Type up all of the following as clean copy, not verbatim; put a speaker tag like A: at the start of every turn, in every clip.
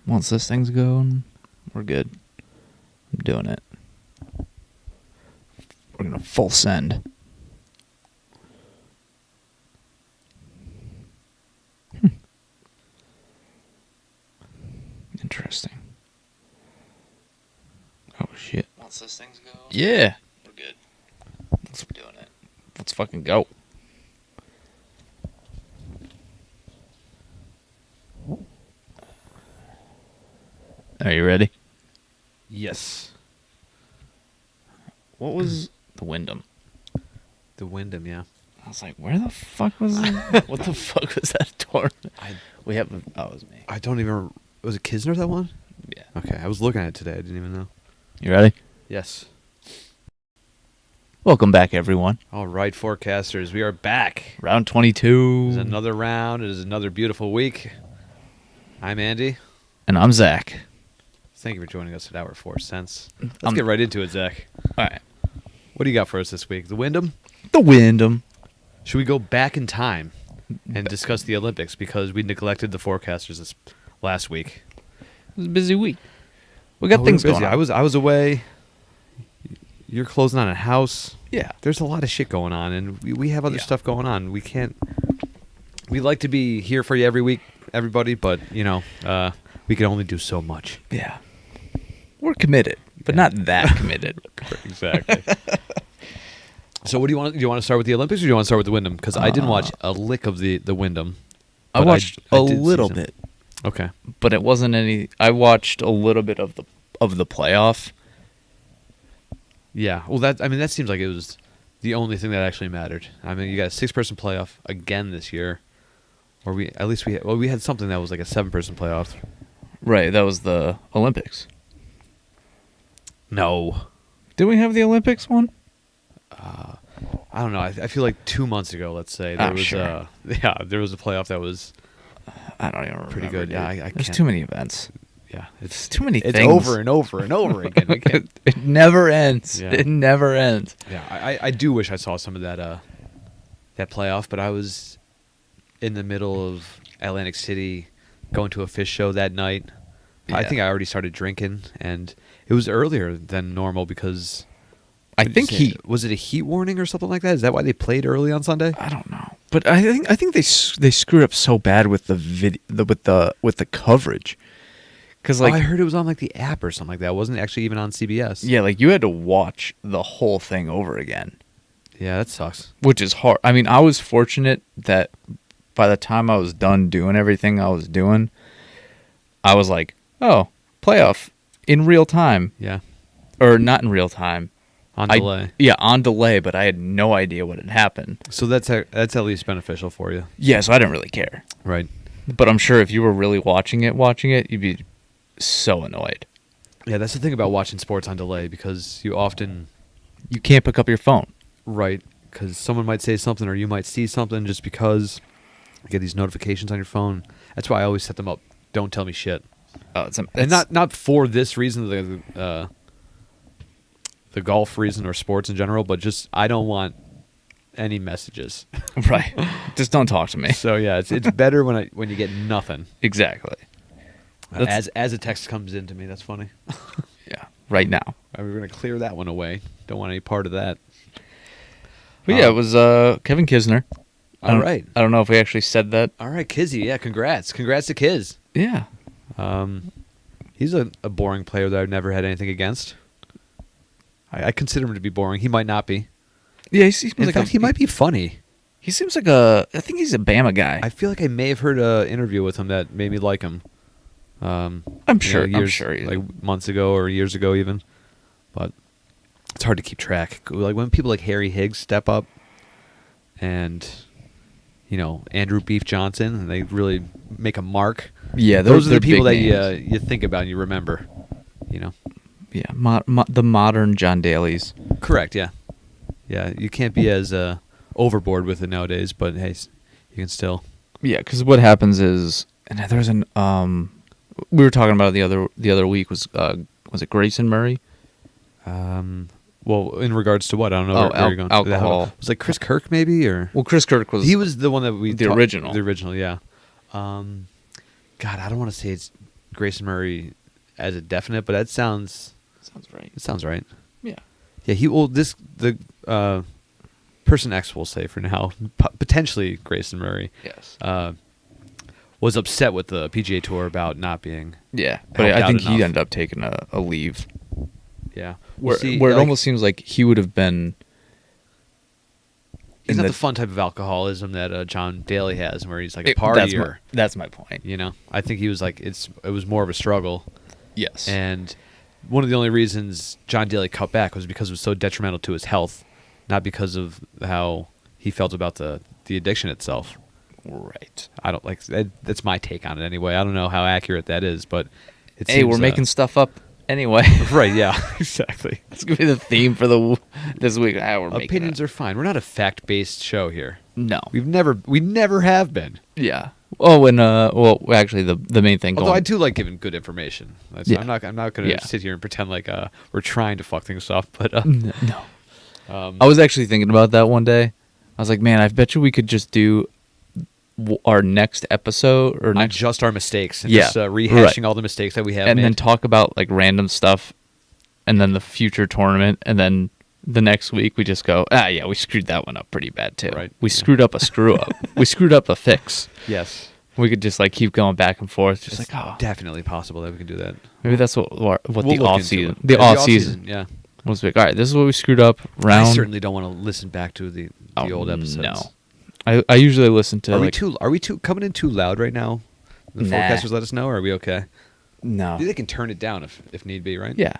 A: Once this thing's going, we're good. I'm doing it. We're going to full send. Interesting. Oh, shit.
B: Once this thing's going,
A: Yeah.
B: we're good.
A: Let's doing it. Let's fucking go. Are you ready?
C: Yes.
A: What was the Wyndham?
C: The Wyndham, yeah.
A: I was like, where the fuck was that? What the fuck was that tournament? We have. Oh, it was me.
C: I don't even... Was it Kisner that one?
A: Yeah.
C: Okay, I was looking at it today. I didn't even know.
A: You ready?
C: Yes.
A: Welcome back, everyone.
C: All right, forecasters, we are back.
A: Round 22.
C: It is another round. It is another beautiful week. I'm Andy.
A: And I'm Zach.
C: Thank you for joining us at Hour 4 Cents. Let's get right into it, Zach.
A: All right.
C: What do you got for us this week? The Wyndham?
A: The Wyndham.
C: Should we go back in time and discuss the Olympics because we neglected the forecasters this last week?
A: It was a busy week. We got things going on.
C: I was away. You're closing on a house.
A: Yeah.
C: There's a lot of shit going on, and we have other stuff going on. We can't. We like to be here for you every week, everybody, but we can only do so much.
A: Yeah. We're committed, but not that committed.
C: Exactly. So, what do you want? Do you want to start with the Olympics, or do you want to start with the Wyndham? Because I didn't watch a lick of the Wyndham.
A: I watched
C: I
A: a
C: did see
A: little
C: some.
A: bit,
C: Okay.
A: but it wasn't any. I watched a little bit of the playoff.
C: Yeah. Well, that seems like it was the only thing that actually mattered. I mean, you got a 6-person playoff again this year, or we had something that was like a 7-person playoff.
A: Right. That was the Olympics.
C: No.
A: Did we have the Olympics one?
C: I don't know. I feel like 2 months ago, let's say, there was
A: sure.
C: there was a playoff that was
A: I don't even remember.
C: pretty good. Yeah, I
A: There's
C: can't.
A: too many events.
C: Yeah,
A: It's too many
C: it's
A: things.
C: over and over and over again. We can't.
A: It never ends.
C: Yeah.
A: It never ends.
C: Yeah, I do wish I saw some of that playoff, but I was in the middle of Atlantic City going to a fish show that night. I
A: Yeah.
C: think I already started drinking, and it was earlier than normal because
A: I think
C: was it a heat warning or something like that? Is that why they played early on Sunday?
A: I don't know, but I think they screwed up so bad with the with the coverage, because like
C: I heard it was on like the app or something like that. It wasn't actually even on CBS.
A: yeah, like you had to watch the whole thing over again,
C: Yeah, that sucks.
A: which is hard. I mean, I was fortunate that by the time I was done doing everything I was doing, I was like, oh, playoff in real time,
C: Yeah,
A: or not in real time.
C: on delay.
A: Yeah, on delay, but I had no idea what had happened.
C: So that's at least beneficial for you,
A: Yeah, so I didn't really care.
C: right?
A: But I'm sure if you were really watching it, you'd be so annoyed.
C: Yeah, that's the thing about watching sports on delay because you often
A: You can't pick up your phone.
C: right because someone might say something or you might see something just because you get these notifications on your phone. That's why I always set them up. Don't tell me shit.
A: Oh, it's
C: And not for this reason, the golf reason or sports in general, but just I don't want any messages.
A: right. Just don't talk to me.
C: So yeah, it's better when you get nothing.
A: Exactly. That's-
C: As a text comes into me, that's funny.
A: Yeah. Right now.
C: We're gonna clear that one away. Don't want any part of that.
A: But yeah, it was Kevin Kisner.
C: All right,
A: I don't know if we actually said that.
C: all right, Kizzy. Yeah, congrats to Kiz.
A: Yeah.
C: He's a boring player that I've never had anything against. I consider him to be boring. He might not be.
A: Yeah, he seems
C: In
A: like
C: fact, he might be funny.
A: He seems like I think he's a Bama guy.
C: I feel like I may have heard an interview with him that made me like him.
A: I'm
C: you
A: sure.
C: know, years,
A: I'm sure.
C: like months ago or years ago even. But it's hard to keep track. Like when people like Harry Higgs step up and Andrew Beef Johnson, and they really make a mark.
A: Yeah,
C: those are the
A: they're
C: people that
A: big names.
C: you think about and you remember.
A: Yeah, the modern John Daly's.
C: Correct, yeah. Yeah, you can't be as overboard with it nowadays, but hey, you can still.
A: Yeah, because what happens is, and there's an we were talking about it the other week was it Grayson Murray?
C: Well, in regards to what? I don't know where you're going.
A: Alcohol.
C: Was like Chris Kirk maybe or
A: Well, Chris Kirk was.
C: he was the one that we
A: the original.
C: The original, yeah. God, I don't want to say it's Grayson Murray as a definite, but that sounds
A: right.
C: it sounds right.
A: Yeah.
C: Yeah, the person X will say for now, potentially Grayson Murray.
A: Yes.
C: Was upset with the PGA Tour about not being.
A: Yeah, but
C: helped
A: I
C: out
A: think he
C: enough.
A: ended up taking a leave.
C: Yeah,
A: Where
C: See,
A: it
C: like,
A: almost seems like he would have been.
C: he's
A: in
C: not the fun type of alcoholism that John Daly has, where he's like a
A: That's
C: partier.
A: that's my point.
C: You know, I think he was like it was more of a struggle.
A: Yes.
C: And one of the only reasons John Daly cut back was because it was so detrimental to his health, not because of how he felt about the addiction itself.
A: Right.
C: I don't like that's my take on it anyway. I don't know how accurate that is, but it
A: Hey,
C: seems,
A: we're making stuff up anyway.
C: right. Yeah, exactly.
A: It's gonna be the theme for this week. We're making
C: Opinions are fine. We're not a fact-based show here.
A: no.
C: We never have been.
A: Yeah. Oh, and well, actually, the main thing.
C: Although
A: going,
C: I do like giving good information.
A: Yeah.
C: I'm not going to
A: Yeah.
C: sit here and pretend like we're trying to fuck things up. But
A: no. I was actually thinking about that one day. I was like, man, I bet you we could just do our next episode or
C: not
A: next,
C: just our mistakes and
A: Yeah,
C: just rehashing
A: right.
C: all the mistakes that we have
A: and
C: made.
A: then talk about like random stuff, and then the future tournament, and then the next week we just go, yeah, we screwed that one up pretty bad too.
C: Right.
A: We
C: Yeah.
A: screwed up a screw up. We screwed up a fix.
C: Yes.
A: We could just like keep going back and forth, just
C: It's
A: like, oh,
C: definitely possible that we can do that.
A: maybe that's what
C: We'll
A: the
C: look
A: off
C: into
A: season,
C: it.
A: the
C: Yeah,
A: off season
C: Yeah.
A: was like, all right, this is what we screwed up.
C: I
A: Round.
C: certainly don't want to listen back to the old episodes.
A: No, I usually listen to.
C: Are
A: like,
C: we too coming in too loud right now? The
A: Nah.
C: forecasters let us know, or are we okay?
A: No.
C: They can turn it down if need be, right?
A: Yeah.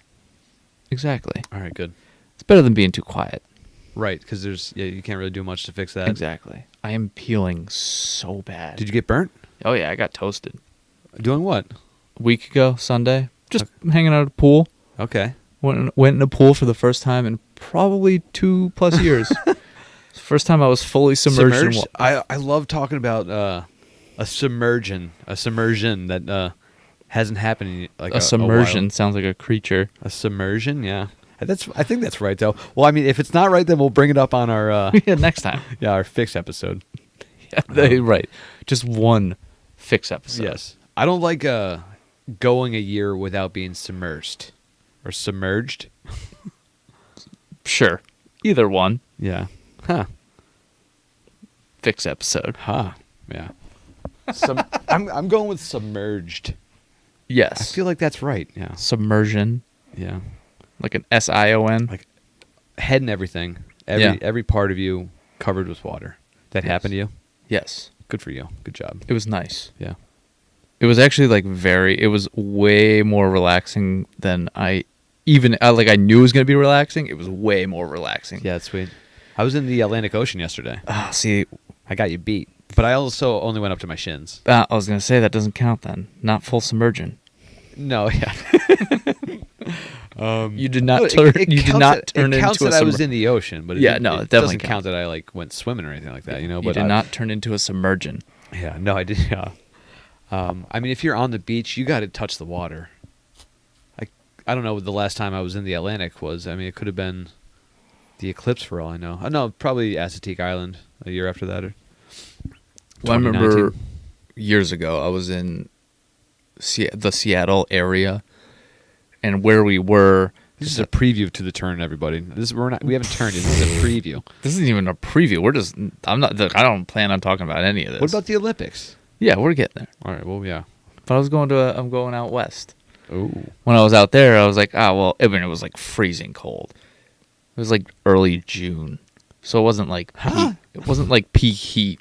A: Exactly.
C: All right, good.
A: It's better than being too quiet.
C: Right, because you can't really do much to fix that.
A: Exactly. I am peeling so bad.
C: Did you get burnt?
A: Oh yeah, I got toasted.
C: Doing what?
A: A week ago, Sunday, just hanging out at a pool.
C: Okay.
A: Went in a pool for the first time in probably 2+ years. It's the first time I was fully submerged. In
C: I love talking about a submersion that hasn't happened in like
A: a submersion
C: while.
A: sounds like a creature.
C: A submersion, yeah. I think that's right though. Well, I mean, if it's not right, then we'll bring it up on our
A: Yeah, next time.
C: our fix episode.
A: Yeah, right. Just one fix episode.
C: Yes, I don't like going a year without being submerged or submerged.
A: Sure. Either one.
C: Yeah. Huh.
A: Fix episode.
C: Huh. Yeah. I'm going with submerged.
A: Yes.
C: I feel like that's right. Yeah.
A: Submersion.
C: Yeah.
A: Like an SION.
C: Like head and everything. Every part of you covered with water. That
A: Yes.
C: happened to you?
A: Yes.
C: Good for you. Good job.
A: It was nice.
C: Yeah.
A: It was actually like it was way more relaxing than I knew it was going to be relaxing. It was way more relaxing.
C: Yeah, that's sweet. I was in the Atlantic Ocean yesterday.
A: See,
C: I got you beat. But I also only went up to my shins.
A: I was going to say that doesn't count then. Not full submersion.
C: No, yeah.
A: You did not
C: No,
A: turn.
C: it
A: You did
C: counts
A: not turn
C: it counts
A: into a
C: that I was
A: submersion.
C: in the ocean, but
A: Yeah,
C: it
A: definitely
C: doesn't
A: counts.
C: count that I like went swimming or anything like that. You know,
A: You
C: but
A: did not turn into a submersion.
C: Yeah, no, I did. Yeah. I mean, if you're on the beach, you got to touch the water. I don't know what the last time I was in the Atlantic was. I mean, it could have been the eclipse for all I know. No, probably Assateague Island a year after that. Or
A: Well, I remember
C: 2019.
A: years ago I was in the Seattle area, and where we were.
C: This is a preview to the turn, everybody. We haven't turned it. This is a preview.
A: This isn't even a preview. I don't plan on talking about any of this.
C: What about the Olympics?
A: Yeah, we're getting there.
C: All right. Well, yeah.
A: But I'm going out west.
C: Oh.
A: When I was out there, I was like, it was like freezing cold. It was like early June, so it wasn't like it wasn't like peak heat.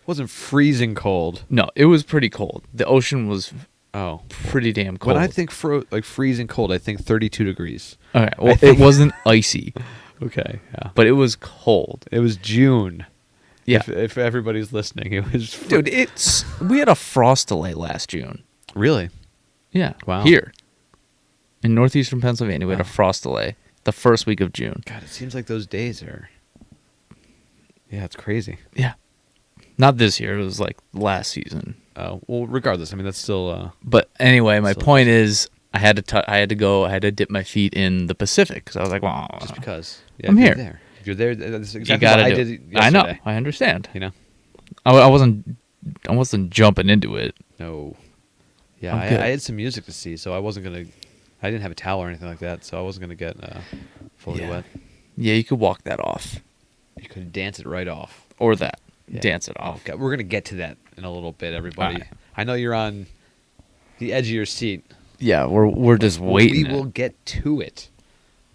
C: Wasn't freezing cold.
A: No, it was pretty cold. The ocean was
C: Oh.
A: pretty damn cold.
C: When I think freezing cold, I think 32 degrees.
A: Okay, well, it wasn't icy,
C: Okay. Yeah.
A: but it was cold.
C: It was June.
A: Yeah,
C: If everybody's listening, it was.
A: dude, we had a frost delay last June.
C: Really?
A: Yeah,
C: Wow.
A: Here in northeastern Pennsylvania, we had a
C: Wow.
A: frost delay the first week of June.
C: God, it seems like those days are. Yeah, it's crazy.
A: Yeah, not this year. It was like last season.
C: Well, regardless, I mean that's still.
A: But anyway, my
C: So-
A: point is, I had to dip my feet in the Pacific because I was like, well,
C: Just because. Yeah,
A: I'm
C: if
A: here.
C: You're there. If you're there. That's
A: you
C: exactly
A: gotta
C: what I
A: do
C: did
A: it.
C: yesterday.
A: I know. I understand.
C: You know.
A: I wasn't jumping into it.
C: No. Yeah,
A: I'm good.
C: I had some music to see, so I wasn't gonna. I didn't have a towel or anything like that, so I wasn't gonna get fully
A: Yeah.
C: wet.
A: Yeah, you could walk that off.
C: You could dance it right off.
A: Or that.
C: Yeah.
A: Dance it off.
C: Okay, we're gonna get to that in a little bit, everybody.
A: Alright.
C: I know you're on the edge of your seat.
A: Yeah, we're just waiting.
C: We will get to it.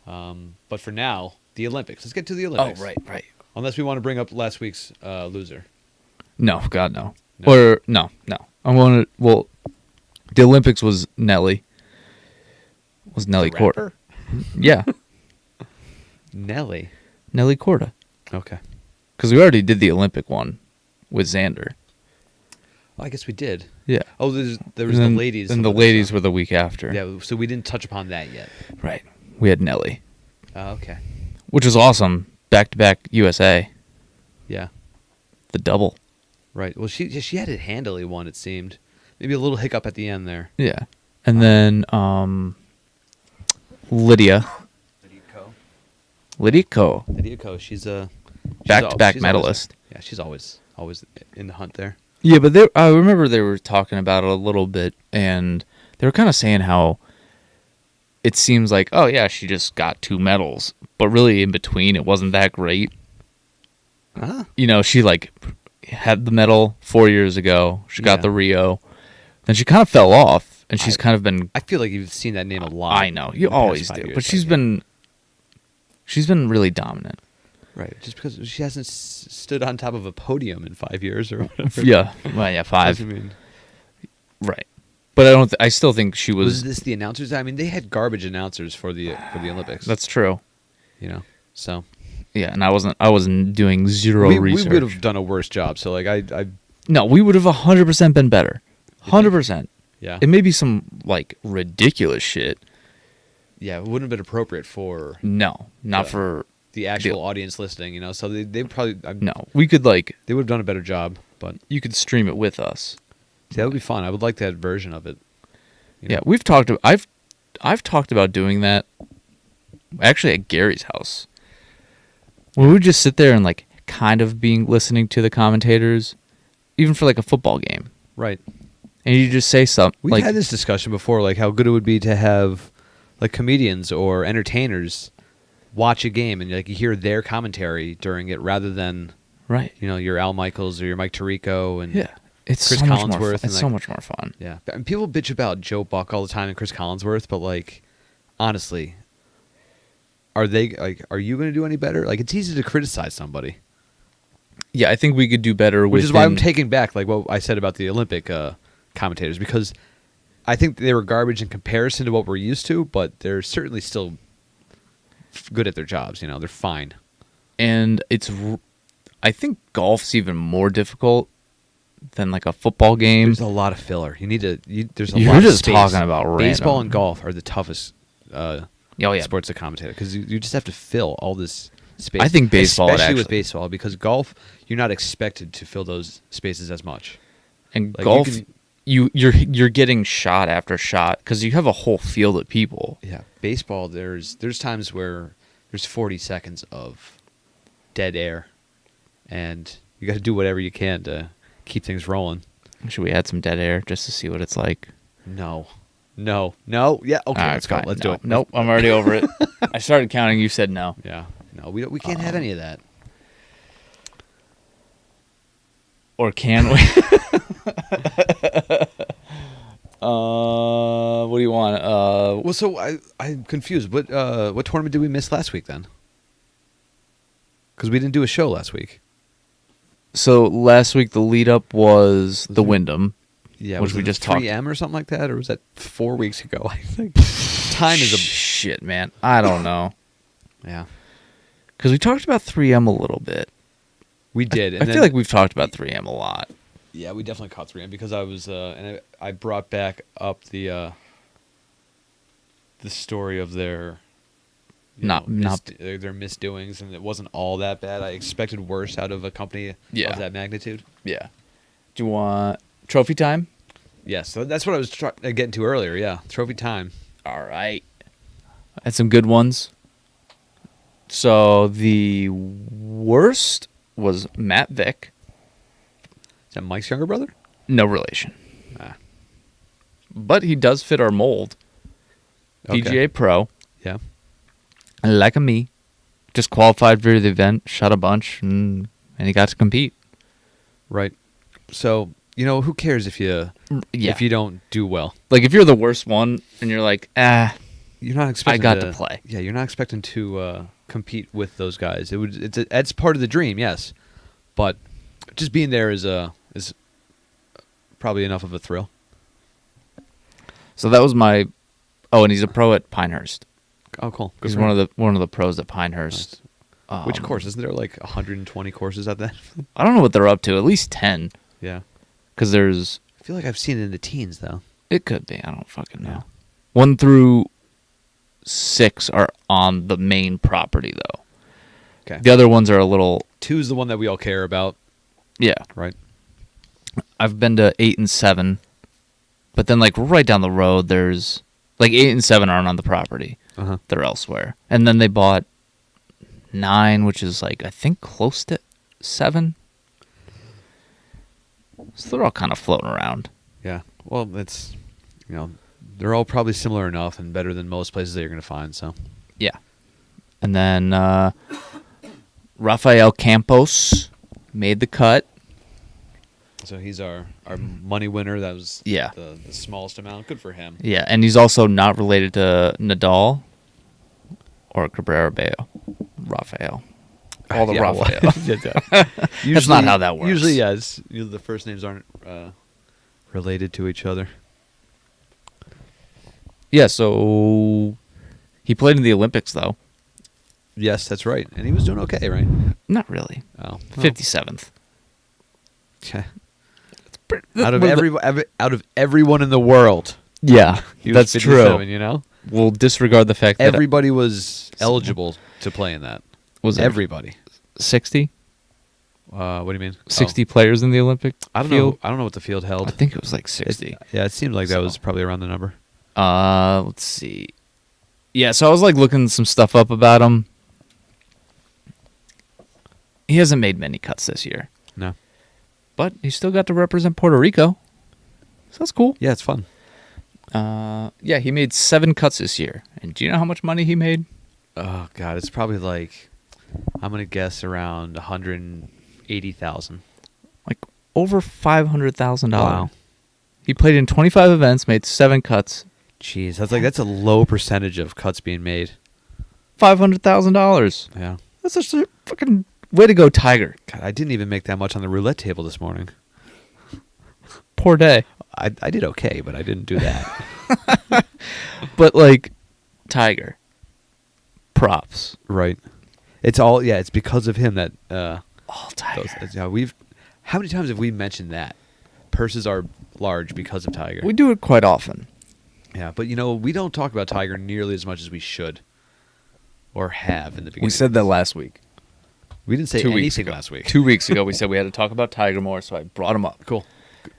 C: But for now, the Olympics. Let's get to the Olympics.
A: Oh, right.
C: Unless we want to bring up last week's loser.
A: No, God, no.
C: No.
A: Or, no. I want to, well, the Olympics was Nelly. Was Nelly
C: The
A: Corda.
C: rapper?
A: Yeah,
C: Nelly.
A: Nelly Corda.
C: Okay.
A: Because we already did the Olympic one with Xander.
C: Well, I guess we did.
A: Yeah.
C: Oh, there was
A: And
C: the
A: then-
C: ladies.
A: And the ladies were the week after.
C: Yeah, so we didn't touch upon that yet.
A: Right. We had Nelly,
C: Okay.
A: which was awesome. Back-to-back USA.
C: Yeah.
A: The double.
C: Right. Well, she had it handily won, it seemed. Maybe a little hiccup at the end there.
A: Yeah. And then Lydia. Lydia Ko.
C: Lydia Ko, she's
A: Back-to-back
C: she's
A: medalist.
C: She's always in the hunt there.
A: Yeah, but I remember they were talking about it a little bit, and they were kind of saying how it seems like, oh yeah, she just got 2 medals, but really in between it wasn't that great.
C: Ah.
A: You know, she like had the medal 4 years ago. She got
C: Yeah.
A: the Rio, then she kind of fell off, and she's kind of been.
C: I feel like you've seen that name a lot.
A: I know you
C: in the past
A: always
C: 5
A: do,
C: years,
A: but she's
C: like,
A: been really dominant.
C: right. Just because she hasn't stood on top of a podium in 5 years or whatever.
A: Yeah, well, yeah, 5.
C: Doesn't mean-
A: Right, but I don't. I still think she
C: Was
A: was.
C: this the announcers? I mean, they had garbage announcers for the Olympics.
A: That's true.
C: So
A: Yeah, and I wasn't doing zero
C: we
A: research.
C: would have done a worse job. So like I
A: No, we would have 100% been better. 100%.
C: yeah
A: It may be some like ridiculous shit.
C: yeah it wouldn't have been appropriate for
A: No, not
C: Yeah.
A: for
C: the actual audience listening. So they probably
A: no. We could like
C: they would have done a better job. But
A: you could stream it with us.
C: see, that would be fun. I would like that version of it.
A: Yeah, we've talked. I've talked about doing that. Actually, at Gary's house, where we would just sit there and like kind of being listening to the commentators, even for like a football game,
C: Right.
A: and you just say something
C: We've
A: like,
C: had this discussion before, like how good it would be to have like comedians or entertainers watch a game and like you hear their commentary during it rather than
A: right,
C: your Al Michaels or your Mike Tirico and
A: yeah, it's
C: Chris
A: so much more.
C: Collinsworth
A: Fun.
C: and,
A: It's so
C: like-
A: much more fun.
C: yeah. And people bitch about Joe Buck all the time and Chris Collinsworth, but like honestly, are you going to do any better? Like it's easy to criticize somebody.
A: Yeah, I think we could do better.
C: Which is why I'm
A: within-
C: taking back like what I said about the Olympic commentators because I think they were garbage in comparison to what we're used to, but they're certainly still good at their jobs. They're fine.
A: and I think golf's even more difficult than like a football game.
C: There's a lot of filler. There's a
A: You're
C: lot of
A: just
C: space.
A: talking about
C: baseball
A: random.
C: and golf are the toughest
A: Oh yeah,
C: sports to commentate because you just have to fill all this space.
A: I think baseball would
C: especially with
A: actually-
C: baseball, because golf you're not expected to fill those spaces as much.
A: and
C: Like,
A: golf,
C: you
A: you're getting shot after shot because you have a whole field of people.
C: Yeah, baseball. There's times where there's 40 seconds of dead air, and you got to do whatever you can to keep things rolling.
A: Should we add some dead air just to see what it's like?
C: No. Yeah. Okay.
A: All right,
C: Let's go.
A: fine.
C: Let's
A: No,
C: do it.
A: Nope, I'm already over it. I started counting. You said no.
C: Yeah. No, we can't have any of that.
A: Or can we? What do you want?
C: Well, so I'm confused. What tournament did we miss last week then? Because we didn't do a show last week.
A: So last week the lead up was the
C: it-
A: Wyndham.
C: Yeah,
A: Which
C: was
A: we
C: it
A: just talked-
C: 3M or something like that, or was that 4 weeks ago? I think time is a
A: shit, man. I don't know
C: yeah.
A: because we talked about 3M a little bit.
C: We did.
A: I feel like we've talked about 3M a lot.
C: Yeah, we definitely caught 3M because I was I brought back up the story of their their misdoings, and it wasn't all that bad. I expected worse out of a company
A: Yeah.
C: of that magnitude.
A: Yeah. Do you want trophy time?
C: Yeah, so that's what I was getting to earlier. Yeah, trophy time.
A: All right. Had some good ones. So the worst was Matt Vick.
C: Is that Mike's younger brother?
A: No relation.
C: Ah.
A: but he does fit our mold.
C: Okay.
A: PGA Pro,
C: Yeah.
A: like a me, just qualified for the event, shot a bunch, and he got to compete.
C: Right. So, who cares if you don't do well?
A: Like, if you're the worst one and you're like,
C: You're not expecting
A: I got to play.
C: Yeah, you're not expecting to compete with those guys. It's part of the dream, yes. But just being there is probably enough of a thrill.
A: So that was my. Oh, and he's a pro at Pinehurst.
C: Oh, cool. Good
A: He's
C: for him.
A: one of the pros at Pinehurst.
C: Which course? Isn't there like 120 courses at that?
A: I don't know what they're up to. At least 10.
C: Yeah.
A: Because there's.
C: I feel like I've seen it in the teens, though.
A: It could be. I don't fucking know. 1 through 6 are on the main property, though.
C: Okay.
A: The other ones are a little.
C: 2 is the one that we all care about.
A: Yeah.
C: Right.
A: I've been to 8 and 7. But then, like, right down the road, there's. Like, 8 and 7 aren't on the property.
C: Uh-huh.
A: They're elsewhere. And then they bought 9, which is, like, I think close to 7. So they're all kind of floating around.
C: Yeah. Well, it's, they're all probably similar enough and better than most places that you're going to find, so.
A: Yeah. And then Rafael Campos made the cut.
C: So he's our money winner. That was
A: Yeah.
C: the smallest amount. Good for him.
A: Yeah, and he's also not related to Nadal or Cabrera Bello. Rafael. All the
C: Yeah, well,
A: Rafael.
C: Usually,
A: That's not how that works.
C: Usually, yes. The first names aren't related to each other.
A: Yeah, so he played in the Olympics, though.
C: Yes, that's right. And he was doing okay, right?
A: Not really.
C: Oh.
A: 57th.
C: Okay. Out of everyone in the world.
A: Yeah,
C: He was
A: that's
C: 57,
A: true. We'll disregard the fact that
C: Everybody was eligible to play in that.
A: was it
C: Everybody.
A: 60?
C: What do you mean?
A: 60 players in the Olympic
C: I don't
A: field?
C: know. I don't know what the field held.
A: I think it was like 60.
C: It seemed like that
A: So.
C: was probably around the number.
A: Let's see. Yeah, so I was like looking some stuff up about him. He hasn't made many cuts this year,
C: No.
A: but he still got to represent Puerto Rico. So that's cool.
C: Yeah, it's fun.
A: Yeah, he made 7 cuts this year. And do you know how much money he made?
C: Oh God, it's probably like, I'm gonna guess around 180,000.
A: Like over $500,000.
C: Wow.
A: He played in 25 events, made 7 cuts.
C: Jeez, that's a low percentage of cuts being made.
A: $500,000.
C: Yeah.
A: That's just a fucking way to go, Tiger.
C: God, I didn't even make that much on the roulette table this morning.
A: Poor day.
C: I did okay, but I didn't do that.
A: But like, Tiger. Props.
C: Right. It's because of him that
A: All Tiger.
C: how many times have we mentioned that? Purses are large because of Tiger.
A: We do it quite often.
C: Yeah, but we don't talk about Tiger nearly as much as we should or have in the beginning.
A: We said that last week.
C: We didn't say
A: 2 weeks
C: anything
A: ago.
C: last week.
A: 2 weeks ago, we said we had to talk about Tiger more, so I brought him up.
C: Cool.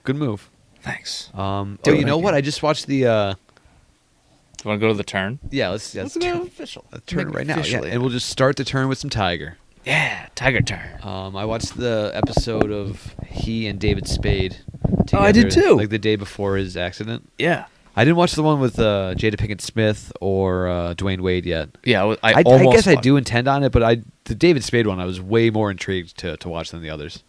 C: Good move.
A: Thanks.
C: You know what? I just watched the
A: You want to go to the turn?
C: let's
A: Let's
C: turn,
A: go official.
C: turn
A: Make it
C: right now. Yeah,
A: official,
C: and we'll just start the turn with some Tiger.
A: Yeah, Tiger turn.
C: I watched the episode of he and David Spade together,
A: Oh, I did too.
C: like the day before his accident.
A: Yeah.
C: I didn't watch the one with Jada Pinkett Smith or Dwayne Wade yet.
A: Yeah,
C: I
A: almost
C: guess I
A: watched-
C: do intend on it, but the David Spade one I was way more intrigued to watch than the others.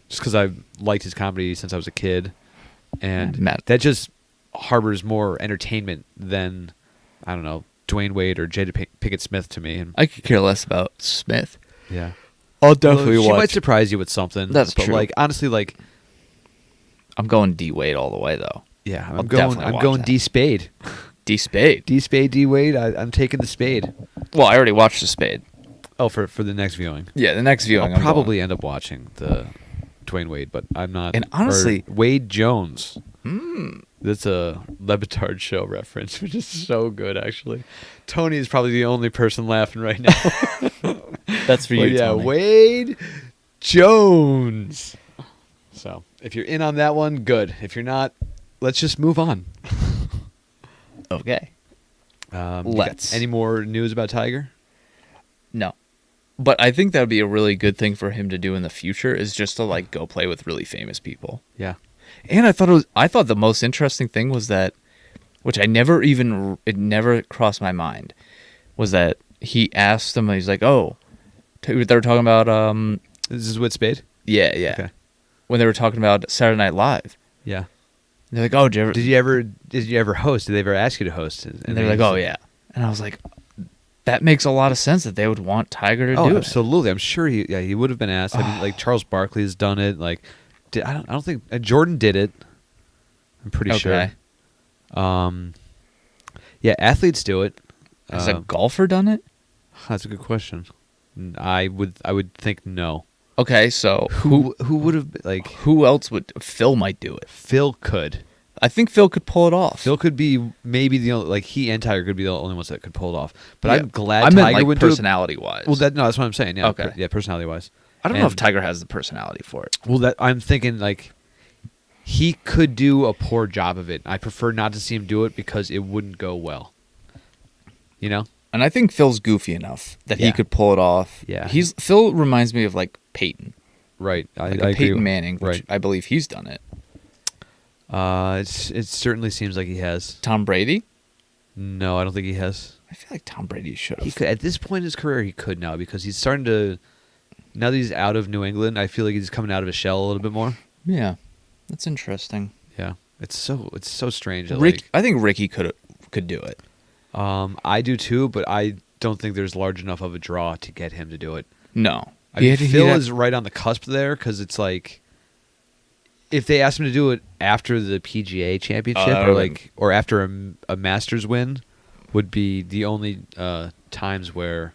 C: Just because I've liked his comedy since I was a kid, and
A: Matt.
C: that just harbors more entertainment than, I don't know, Dwayne Wade or Jada Pinkett Smith to me. And
A: I could care less about Smith.
C: yeah,
A: I'll definitely
C: she
A: watch.
C: might surprise you with something.
A: That's
C: but
A: true.
C: Like honestly, like
A: I'm going D Wade all the way though.
C: yeah,
A: I'll
C: I'm going
A: definitely watch that.
C: D Spade,
A: D Spade.
C: D Spade, D Wade. I'm taking the Spade.
A: Well, I already watched the Spade.
C: Oh, for the next viewing.
A: Yeah, the next viewing.
C: I'll probably end up watching the Dwayne Wade, but I'm not.
A: And honestly-
C: or Wade Jones. That's a Levitard show reference, which is so good, actually. Tony is probably the only person laughing right now.
A: That's for you.
C: But yeah,
A: Tony.
C: Wade Jones. So if you're in on that one, good. If you're not, let's just move on.
A: Okay.
C: You got
A: Let's.
C: Any more news about Tiger?
A: No. But I think that would be a really good thing for him to do in the future is just to like go play with really famous people.
C: Yeah.
A: And I thought the most interesting thing was that, which it never crossed my mind, was that he asked him, he's like, oh, they were talking about,
C: This is with Spade?
A: yeah.
C: Okay.
A: When they were talking about Saturday Night Live.
C: Yeah.
A: They're like, oh,
C: Did you ever host? Did they ever ask you to host?
A: And they're like, oh, yeah. And I was like, that makes a lot of sense that they would want Tiger to do it.
C: Absolutely. I'm sure he would have been asked. I mean, like Charles Barkley's done it. Like, I don't think Jordan did it. I'm pretty sure. Yeah, athletes do it.
A: Has a golfer done it?
C: That's a good question. I would think no.
A: Okay, so
C: Who would have like?
A: who else would? Phil might do it.
C: Phil could.
A: I think Phil could pull it off.
C: Phil could be maybe the only, like he and Tiger could be the only ones that could pull it off. But
A: Yeah.
C: I'm glad
A: I
C: Tiger
A: meant like
C: would do it.
A: personality wise.
C: Well, that's what I'm saying. Yeah.
A: Okay.
C: Yeah, personality wise.
A: I don't know if Tiger has the personality for it.
C: Well, that I'm thinking like he could do a poor job of it. I prefer not to see him do it because it wouldn't go well. You know?
A: And I think Phil's goofy enough that he
C: Yeah.
A: could pull it off.
C: Yeah.
A: Phil reminds me of like Peyton.
C: Right. I
A: Like
C: agree.
A: Peyton Manning, which
C: Right.
A: I believe he's done it.
C: It certainly seems like he has.
A: Tom Brady?
C: No, I don't think he has.
A: I feel like Tom Brady should
C: He
A: have.
C: could at this point in his career. He could now because he's starting to. Now that he's out of New England, I feel like he's coming out of his shell a little bit more.
A: Yeah, that's interesting.
C: Yeah, it's so strange. That,
A: I think Ricky could do it.
C: I do too, but I don't think there's large enough of a draw to get him to do it.
A: No,
C: I mean, Phil is right on the cusp there because it's like if they asked him to do it after the PGA Championship or after a Masters win, would be the only times where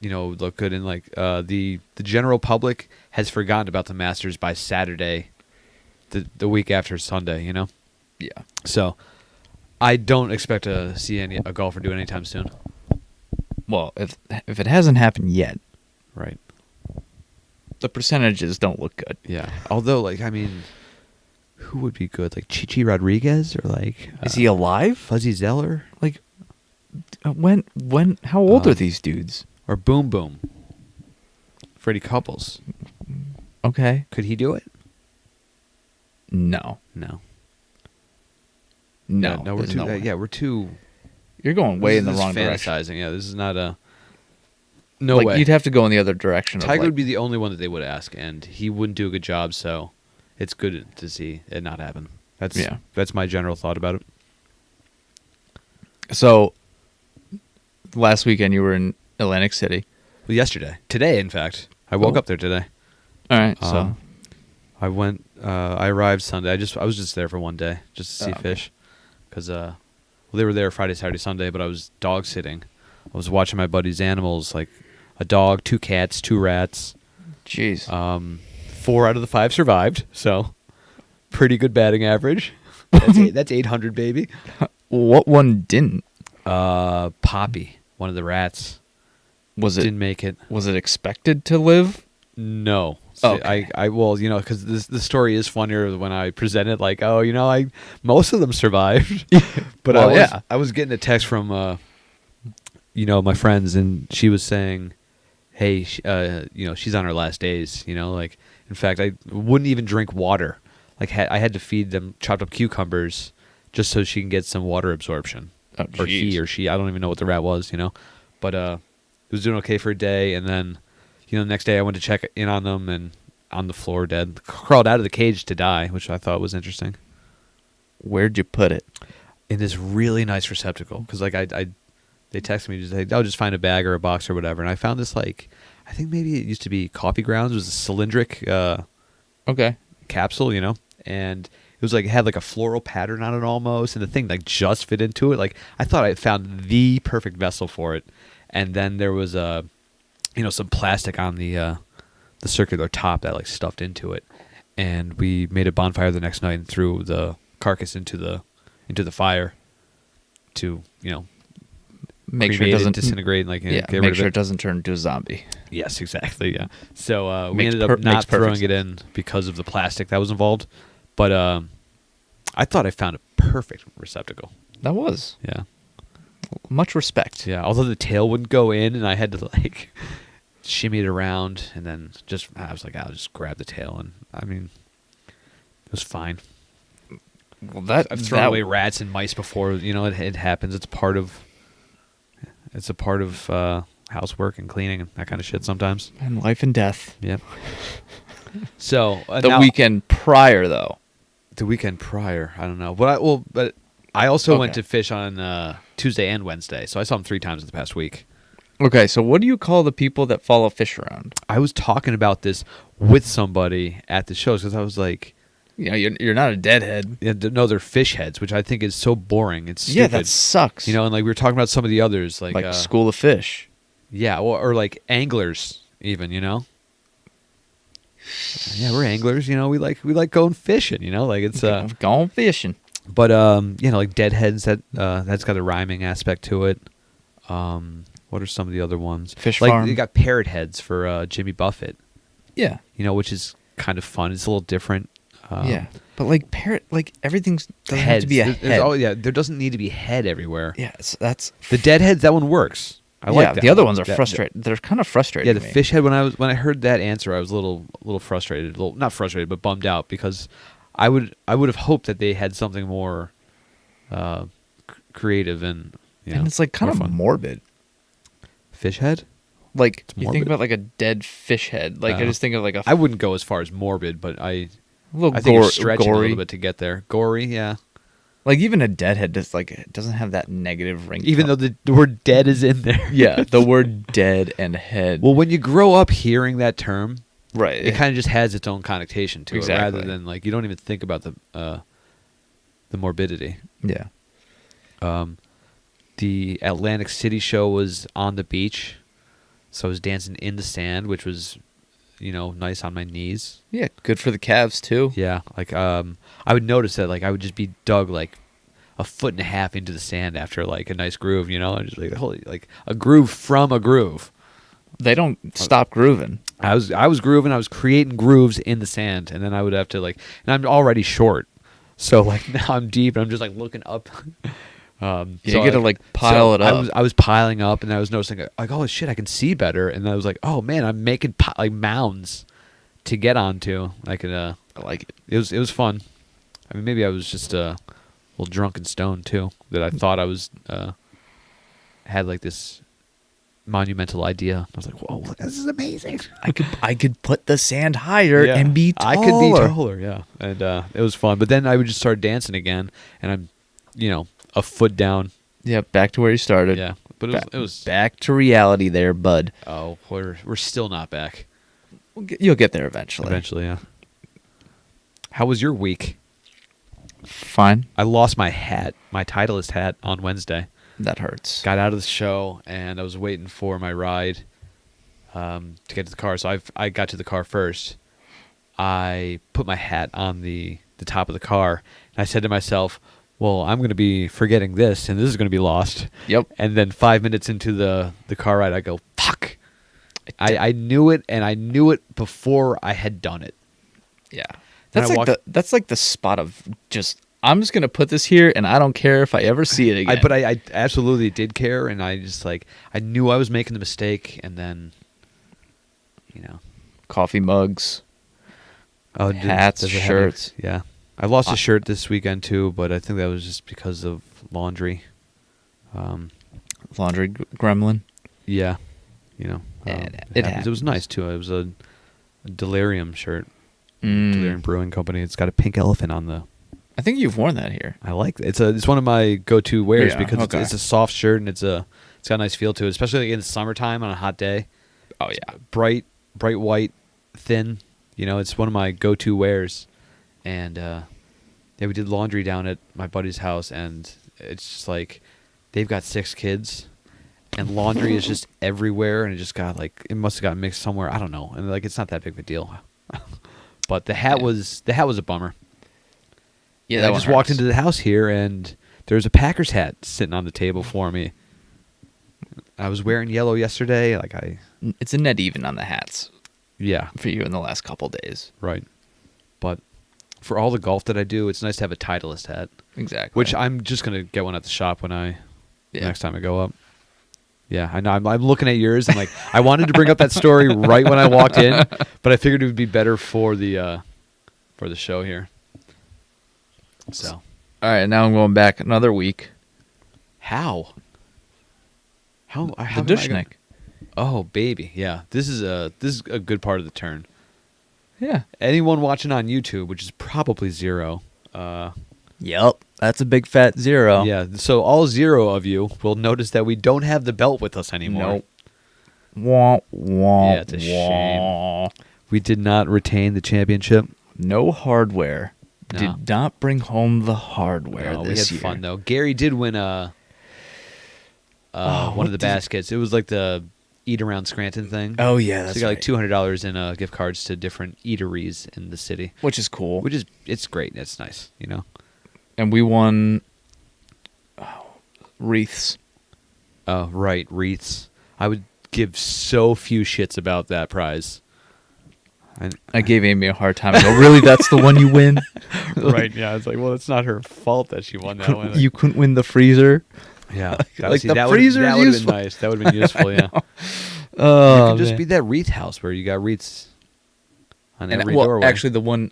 C: look good. And like the general public has forgotten about the Masters by Saturday, the week after Sunday. You know.
A: Yeah.
C: So I don't expect to see a golfer do it anytime soon.
A: Well, if it hasn't happened yet,
C: Right.
A: the percentages don't look good.
C: Yeah. Although, like, I mean, who would be good? Like Chichi Rodriguez or like
A: Is he alive?
C: Fuzzy Zeller
A: Like, when? How old are these dudes?
C: or Boom Boom? Freddie Couples.
A: Okay.
C: Could he do it?
A: No.
C: No.
A: No.
C: No. We're
A: there's
C: too.
A: no way.
C: We're too.
A: You're going way in the
C: this is
A: wrong direction.
C: fantasizing. Yeah. This is not a. No
A: Like,
C: way.
A: you'd have to go in the other direction.
C: Tiger
A: of
C: would be the only one that they would ask, and he wouldn't do a good job. So, it's good to see it not happen. That's my general thought about it.
A: So, last weekend you were in Atlantic City.
C: Well, today, in fact, I woke up there today.
A: All right. So,
C: I went. I arrived Sunday. I was just there for one day, just to see
A: okay.
C: fish, because they were there Friday, Saturday, Sunday. But I was dog sitting. I was watching my buddy's animals, like a dog, 2 cats, 2 rats.
A: jeez.
C: 4 out of the 5 survived, so pretty good batting average. That's 800, baby.
A: What one didn't?
C: Poppy, one of the rats, didn't make it.
A: Was it expected to live?
C: No.
A: Oh, okay.
C: I well, because the story is funnier when I present it like, most of them survived. But
A: Well,
C: I was getting a text from my friends, and she was saying, hey, she's on her last days, like, in fact, I wouldn't even drink water. Like, I had to feed them chopped up cucumbers just so she can get some water absorption.
A: Oh,
C: Or he
A: jeez.
C: or she, I don't even know what the rat was, But it was doing okay for a day, and then, the next day I went to check in on them, and on the floor dead. Crawled out of the cage to die, which I thought was interesting.
A: Where'd you put it?
C: In this really nice receptacle, because like they texted me just like, just find a bag or a box or whatever, and I found this like, I think maybe it used to be coffee grounds. It was a cylindric
A: Okay.
C: capsule, and it was like it had like a floral pattern on it almost, and the thing like just fit into it. Like I thought I found the perfect vessel for it, and then there was some plastic on the circular top that like stuffed into it, and we made a bonfire the next night and threw the carcass into the fire to
A: Make sure it
C: cremate
A: doesn't
C: disintegrate and get rid
A: make
C: of
A: sure
C: it.
A: it doesn't turn into a zombie.
C: Yes, exactly. Yeah. So we
A: Makes
C: ended up
A: makes
C: not
A: perfect
C: throwing it in because of the plastic that was involved, but I thought I found a perfect receptacle.
A: That was
C: Yeah.
A: much respect.
C: Yeah. Although the tail wouldn't go in, and I had to like shimmy it around, and then I was like, I'll just grab the tail, and I mean, It was fine.
A: Well, that
C: I've thrown away rats and mice before. You know, it happens. It's a part of housework and cleaning and that kind of shit sometimes.
A: And life and death.
C: Yep. So
A: The weekend prior, though.
C: The weekend prior, I don't know. But I also went to fish on Tuesday and Wednesday, so I saw them 3 times in the past week.
A: Okay, so what do you call the people that follow fish around?
C: I was talking about this with somebody at the shows because I was like,
A: You know, you're not a deadhead.
C: yeah, no, they're fish heads, which I think is so boring. It's stupid.
A: Yeah, that sucks.
C: You know, and like we were talking about some of the others, like
A: School of Fish.
C: Yeah, or like anglers, even. You know. Yeah, we're anglers. You know, we like going fishing. You know, like it's
A: going fishing.
C: But you know, like deadheads, that's got a rhyming aspect to it. What are some of the other ones?
A: Fish
C: like
A: farm.
C: you got parrot heads for Jimmy Buffett.
A: Yeah.
C: You know, which is kind of fun. It's a little different.
A: Yeah, but like parrot, like everything's doesn't have
C: Heads.
A: to be a head.
C: Oh yeah, there doesn't need to be head everywhere.
A: Yeah, that's
C: The deadheads, that one works. I like that.
A: The other ones are frustrating. They're kind of frustrating.
C: Yeah, the
A: me.
C: fish head. When I heard that answer, I was a little frustrated. Not frustrated, but bummed out because I would have hoped that they had something more creative and
A: and it's like kind of
C: fun.
A: morbid.
C: Fish head.
A: Like
C: It's
A: you
C: morbid.
A: think about like a dead fish head. Like I just think of like
C: I wouldn't go as far as morbid, but I
A: little
C: think you're stretching
A: gory.
C: a little bit to get there. Gory, yeah.
A: Like even a dead head just like it doesn't have that negative ring.
C: Even though the word dead is in there.
A: Yeah, the word dead and head.
C: Well, when you grow up hearing that term,
A: right.
C: it kind of just has its own connotation to it,
A: Exactly.
C: rather than like you don't even think about the morbidity.
A: Yeah.
C: The Atlantic City show was on the beach, so I was dancing in the sand, which was, you know, nice on my knees.
A: Yeah, good for the calves too.
C: Yeah, like I would notice that like I would just be dug like a foot and a half into the sand after like a nice groove, you know, and just like holy like a groove from a groove.
A: They don't stop grooving.
C: I was grooving, I was creating grooves in the sand, and then I would have to like, and I'm already short, so like now I'm deep and I'm just like looking up.
A: You get to like pile it up.
C: I was piling up, and I was noticing like, oh shit, I can see better, and I was like, oh man, I'm making like mounds to get onto. I could, I like it. It was fun. I mean, maybe I was just a little drunk and stoned too. That I thought I was had like this monumental idea. I was like, whoa, this is amazing.
A: I could put the sand higher and be taller.
C: I could be taller, yeah. And it was fun. But then I would just start dancing again, and I'm, you know, a foot down.
A: Yeah, back to where you started.
C: Yeah, but it was
A: back to reality there, bud.
C: Oh, we're still not back.
A: You'll get there eventually.
C: Eventually, yeah. How was your week?
A: Fine.
C: I lost my hat, my Titleist hat, on Wednesday.
A: That hurts.
C: Got out of the show, and I was waiting for my ride to get to the car. So I got to the car first. I put my hat on the top of the car, and I said to myself, well, I'm going to be forgetting this, and this is going to be lost.
A: Yep.
C: And then 5 minutes into the car ride, I go, fuck. I knew it, and I knew it before I had done it.
A: Yeah.
C: And
A: That's like the spot of just, I'm just going to put this here, and I don't care if I ever see it again.
C: But I absolutely did care, and I just like, I knew I was making the mistake, and then, you know.
A: Coffee mugs. Hats, shirts.
C: Yeah. I lost a shirt this weekend too, but I think that was just because of laundry.
A: Laundry gremlin.
C: Yeah. You know.
A: It happens.
C: It was nice too. It was a Delirium shirt.
A: Mm.
C: Delirium Brewing Company. It's got a pink elephant on the.
A: I think you've worn that here.
C: I like it. It's one of my go-to wears because
A: okay.
C: it's a soft shirt and it's got a nice feel to it, especially in the summertime on a hot day.
A: Oh yeah.
C: Bright white, thin. You know, it's one of my go-to wears. And yeah, we did laundry down at my buddy's house, and it's just like they've got 6 kids, and laundry is just everywhere, and it just got like it must have got mixed somewhere. I don't know, and like it's not that big of a deal. But the hat was a bummer.
A: Yeah,
C: And I just walked into the house here, and there's a Packers hat sitting on the table for me. I was wearing yellow yesterday,
A: It's a net even on the hats.
C: Yeah,
A: for you in the last couple days.
C: Right, but. For all the golf that I do, it's nice to have a Titleist hat.
A: Exactly.
C: Which I'm just gonna get one at the shop next time I go up. Yeah, I know. I'm looking at yours, and like I wanted to bring up that story right when I walked in, but I figured it would be better for the show here. So
A: All right, now I'm going back another week.
C: how
A: The
C: am I
A: Dushnik.
C: Oh baby, yeah. This is a good part of the turn.
A: Yeah.
C: Anyone watching on YouTube, which is probably zero.
A: Yep. That's a big fat zero.
C: Yeah, so all zero of you will notice that we don't have the belt with us anymore.
A: Nope. Wah, wah,
C: Yeah, it's a shame.
A: wah.
C: We did not retain the championship.
A: No hardware.
C: No.
A: Did not bring home the hardware
C: No, we
A: this
C: had
A: year.
C: fun though. Gary did win one
A: what
C: of the
A: did-
C: baskets. It was like the Eat Around Scranton thing.
A: Oh yeah,
C: so
A: that's
C: you got
A: right.
C: like $200 in gift cards to different eateries in the city,
A: Which is cool.
C: it's great. It's nice, you know.
A: And we won wreaths.
C: Oh right, wreaths. I would give so few shits about that prize.
A: I gave Amy a hard time. I go, really? That's the one you win?
C: Right? Yeah, it's like, well, it's not her fault that she won that one.
A: You couldn't win the freezer.
C: Yeah,
A: Like, the
C: that
A: freezer
C: that
A: is
C: would have
A: useful.
C: been nice. That would have been useful. Yeah.
A: Oh,
C: You could just
A: man.
C: be that wreath house where you got wreaths on
A: And,
C: every
A: well,
C: doorway.
A: actually, the one,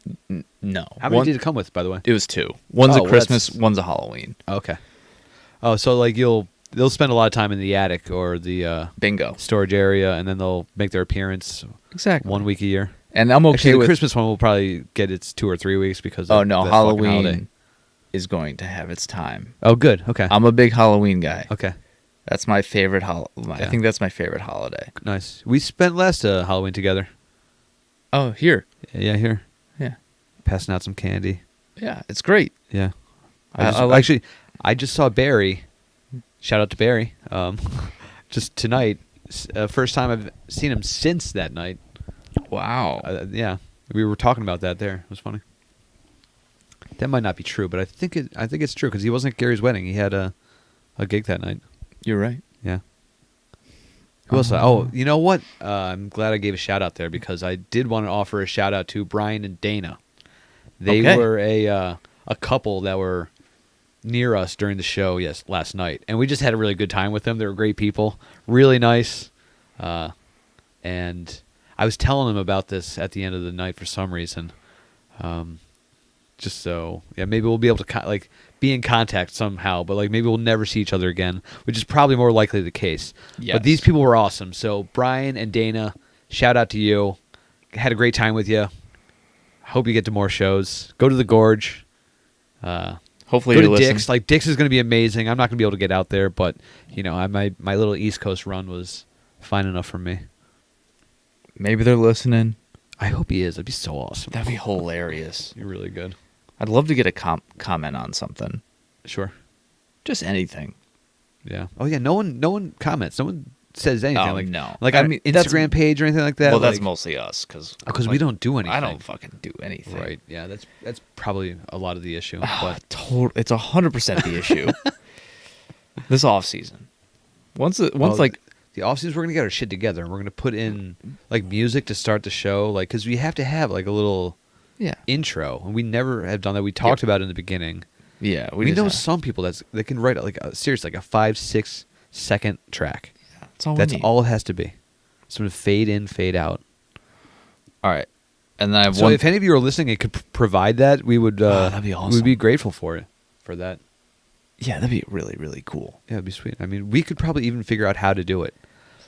A: no.
C: How many
A: One-
C: did it come with, by the way?
A: It was 2. One's
C: Oh,
A: a
C: well,
A: Christmas,
C: that's-
A: one's a Halloween.
C: Okay. Oh, so like they'll spend a lot of time in the attic or the
A: Bingo.
C: storage area, and then they'll make their appearance
A: Exactly.
C: 1 week a year.
A: And I'm okay
C: Actually, the
A: with
C: Christmas one will probably get its 2 or 3 weeks because
A: Oh
C: of
A: no,
C: the fucking holiday.
A: Halloween is going to have its time.
C: Oh, good. Okay.
A: I'm a big Halloween guy.
C: Okay.
A: That's my favorite I
C: Yeah.
A: think that's my favorite holiday.
C: Nice. We spent last Halloween together.
A: Oh, here.
C: Yeah, here.
A: Yeah.
C: Passing out some candy.
A: Yeah, it's great.
C: Yeah.
A: I like-
C: Actually, I just saw Barry. Shout out to Barry. Just tonight. First time I've seen him since that night.
A: Wow.
C: Yeah, we were talking about that there. It was funny. That might not be true, but I think it's true because he wasn't at Gary's wedding. He had a gig that night.
A: You're right.
C: Yeah. Who else? Oh, you know what? I'm glad I gave a shout out there because I did want to offer a shout out to Brian and Dana. They
A: Okay.
C: were a couple that were near us during the show last night, and we just had a really good time with them. They were great people, really nice, and I was telling them about this at the end of the night for some reason, just so maybe we'll be able to be in contact somehow, but like maybe we'll never see each other again, which is probably more likely the case.
A: Yes.
C: But these people were awesome. So Brian and Dana, shout out to you. Had a great time with you. Hope you get to more shows. Go to the Gorge.
A: Hopefully
C: Go
A: you
C: to
A: listen.
C: Dick's. Like Dick's is going to be amazing. I'm not going to be able to get out there, but my little East Coast run was fine enough for me.
A: Maybe they're listening.
C: I hope he is. That'd be so awesome.
A: That'd be hilarious.
C: You're really good.
A: I'd love to get a comment on something.
C: Sure.
A: Just anything.
C: Yeah. Oh yeah. No one comments. No one says anything.
A: Oh,
C: like
A: no.
C: Like
A: I
C: on
A: mean, that's-
C: Instagram page or anything like that.
A: Well, that's
C: like,
A: mostly us because
C: we don't do anything.
A: I don't fucking do anything.
C: Right. Yeah. That's probably a lot of the issue. But
A: It's 100% the issue. This off season, once like
C: the off season, we're gonna get our shit together. We're gonna put in like music to start the show, like because we have to have like a little
A: yeah
C: intro, and we never have done that. We talked about it in the beginning.
A: yeah
C: We
A: just
C: know
A: have-
C: some people that can write like seriously like a 5-6 second track.
A: That's all.
C: That's
A: we need.
C: all it has to be. Sort of fade in, fade out.
A: All right, and then I have
C: So
A: one.
C: if any of you are listening and could provide that, we would.
A: that'd be
C: We
A: awesome.
C: would be grateful for that.
A: Yeah, that'd be really really cool.
C: Yeah, it'd be sweet. I mean, we could probably even figure out how to do it.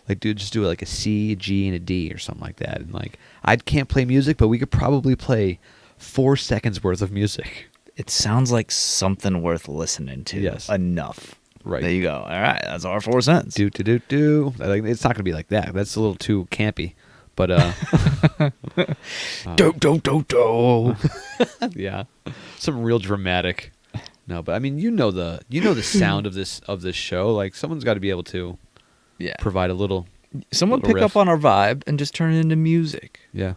C: Like, just do it like a C, G, and a D or something like that. And like, I can't play music, but we could probably play 4 seconds worth of music.
A: It sounds like something worth listening to.
C: Yes.
A: Enough.
C: Right.
A: There you go. All right, that's our 4 cents.
C: Do. Like, it's not gonna be like that. That's a little too campy. But
A: Do.
C: yeah, some real dramatic. No, but I mean, the sound of this show. Like, someone's got to be able to
A: Yeah.
C: provide a little.
A: Someone
C: little
A: pick
C: riff.
A: up on our vibe and just turn it into music.
C: Yeah.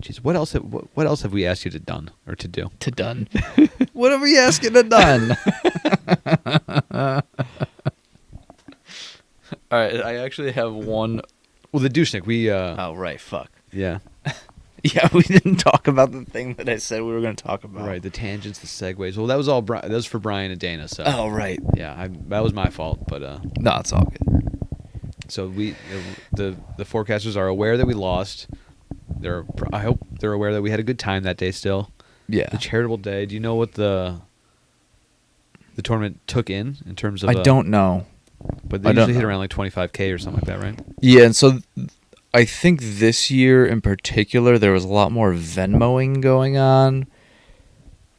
C: Jeez, what else have we asked you to do?
A: To done. What are we asking to done? All right, I actually have one.
C: Well, the douchenick. We.
A: Oh right, fuck.
C: Yeah.
A: Yeah, we didn't talk about the thing that I said we were going to talk about.
C: Right. The tangents, the segues. Well, that was all. That was for Brian and Dana. So.
A: Oh right.
C: Yeah, that was my fault. But
A: No, it's all good.
C: so the forecasters are aware that we lost. I hope they're aware that we had a good time that day still.
A: Yeah.
C: The charitable day. Do you know what the tournament took in terms of?
A: I don't know.
C: But they
A: I don't
C: usually hit
A: know.
C: around like 25K or something like that, right?
A: Yeah, and so I think this year in particular there was a lot more Venmoing going on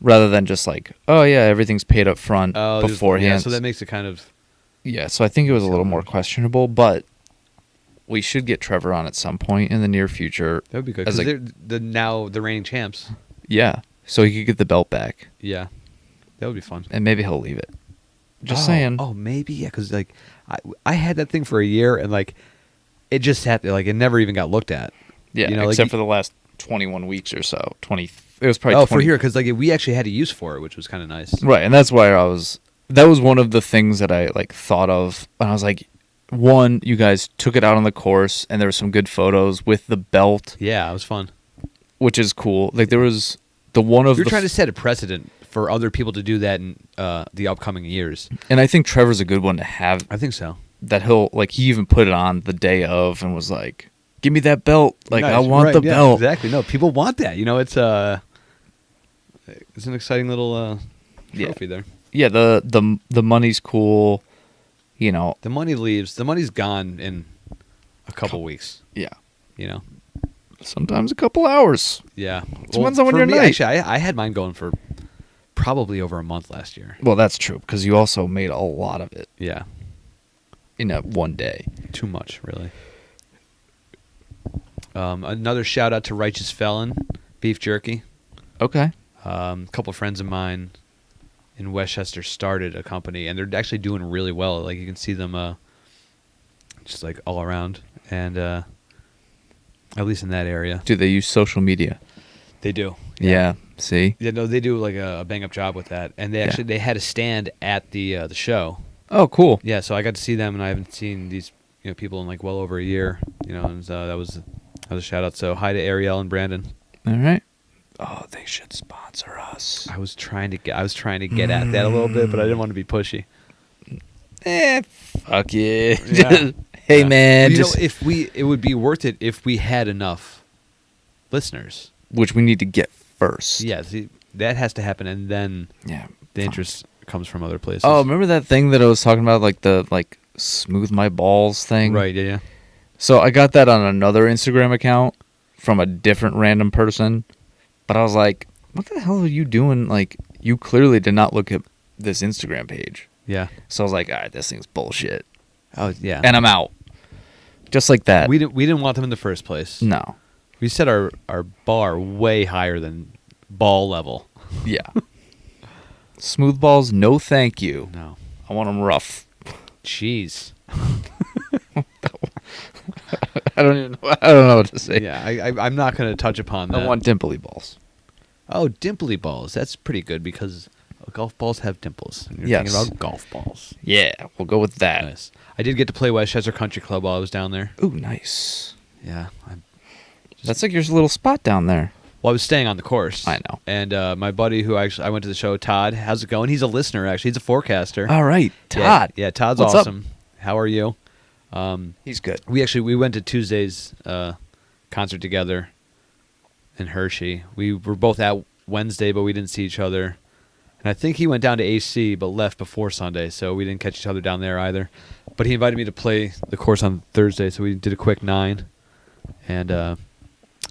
A: rather than just like, oh yeah, everything's paid up front beforehand.
C: Yeah, so that makes it kind of.
A: Yeah, so I think it was a little more questionable, but we should get Trevor on at some point in the near future.
C: That would be good
A: as
C: because
A: a-
C: they're now the reigning champs.
A: Yeah, so he could get the belt back,
C: Yeah, that would be fun.
A: and maybe he'll leave it. Just
C: Oh,
A: saying.
C: Oh, maybe yeah, because like I had that thing for a year and like it just sat there, like it never even got looked at.
A: Yeah,
C: you know,
A: except
C: like,
A: for the last 21 weeks or so. 20. It was probably
C: oh
A: 20.
C: for here because like we actually had a use for it, which was kind of nice.
A: Right, and that's why that was one of the things that I like thought of, and I was like, one, you guys took it out on the course, and there were some good photos with the belt,
C: Yeah, it was fun.
A: which is cool. Like there was the one of
C: You're
A: the,
C: trying to set a precedent for other people to do that in the upcoming years.
A: and I think Trevor's a good one to have.
C: I think so.
A: That he'll like he even put it on the day of and was like, "Give me that belt! Like I
C: Nice.
A: want
C: Right,
A: the
C: yeah,
A: belt."
C: Exactly. No, people want that. You know, it's an exciting little trophy there.
A: Yeah, the money's cool. You know,
C: The money leaves. The money's gone in a couple weeks.
A: yeah.
C: You know.
A: Sometimes a couple hours.
C: Yeah.
A: Depends on when
C: for
A: you're
C: me,
A: night.
C: actually, I had mine going for probably over a month last year.
A: Well, that's true because you also made a lot of it
C: Yeah.
A: in that one day.
C: Too much, really. Another shout out to Righteous Felon Beef Jerky.
A: Okay.
C: A couple friends of mine in Westchester started a company, and they're actually doing really well. Like you can see them, just like all around, and at least in that area,
A: Do they use social media?
C: they do.
A: Yeah. See.
C: Yeah, no, they do like a bang up job with that, and they
A: Yeah.
C: actually they had a stand at the show.
A: Oh, cool.
C: Yeah, so I got to see them, and I haven't seen these people in like well over a year. And that was a shout out. So hi to Ariel and Brandon.
A: All right. Oh, they should sponsor us.
C: I was trying to get at that a little bit, but I didn't want to be pushy.
A: Fuck it.
C: Yeah.
A: Hey,
C: Yeah.
A: man.
C: You know,
A: Just,
C: it would be worth it if we had enough listeners.
A: which we need to get first.
C: Yeah, see, that has to happen, and then
A: Yeah.
C: the interest comes from other places.
A: Oh, remember that thing that I was talking about, like the smooth my balls thing?
C: right, yeah.
A: So I got that on another Instagram account from a different random person, but I was like, "What the hell are you doing? Like, you clearly did not look at this Instagram page."
C: Yeah.
A: So I was like, "All right, this thing's bullshit,"
C: Oh, yeah.
A: and I'm out. Just like that.
C: we didn't want them in the first place.
A: No.
C: We set our bar way higher than ball level.
A: Yeah. Smooth balls, no thank you.
C: No.
A: I want them rough.
C: Jeez.
A: I don't know what to say.
C: Yeah, I'm not going to touch upon that.
A: I want dimply balls.
C: Oh, dimply balls. That's pretty good because golf balls have dimples. And you're
A: Yes.
C: thinking about golf balls.
A: Yeah, we'll go with that.
C: Nice. I did get to play Westchester Country Club while I was down there.
A: Ooh, nice.
C: Yeah.
A: That's like your little spot down there.
C: Well, I was staying on the course.
A: I know.
C: And my buddy who I went to the show, Todd, how's it going? He's a listener, actually. He's a forecaster.
A: All right, Todd.
C: Yeah, Todd's
A: What's up?
C: awesome. How are you?
A: He's good.
C: We went to Tuesday's concert together in Hershey. We were both at Wednesday, but we didn't see each other. And I think he went down to AC, but left before Sunday, so we didn't catch each other down there either. But he invited me to play the course on Thursday, so we did a quick 9. And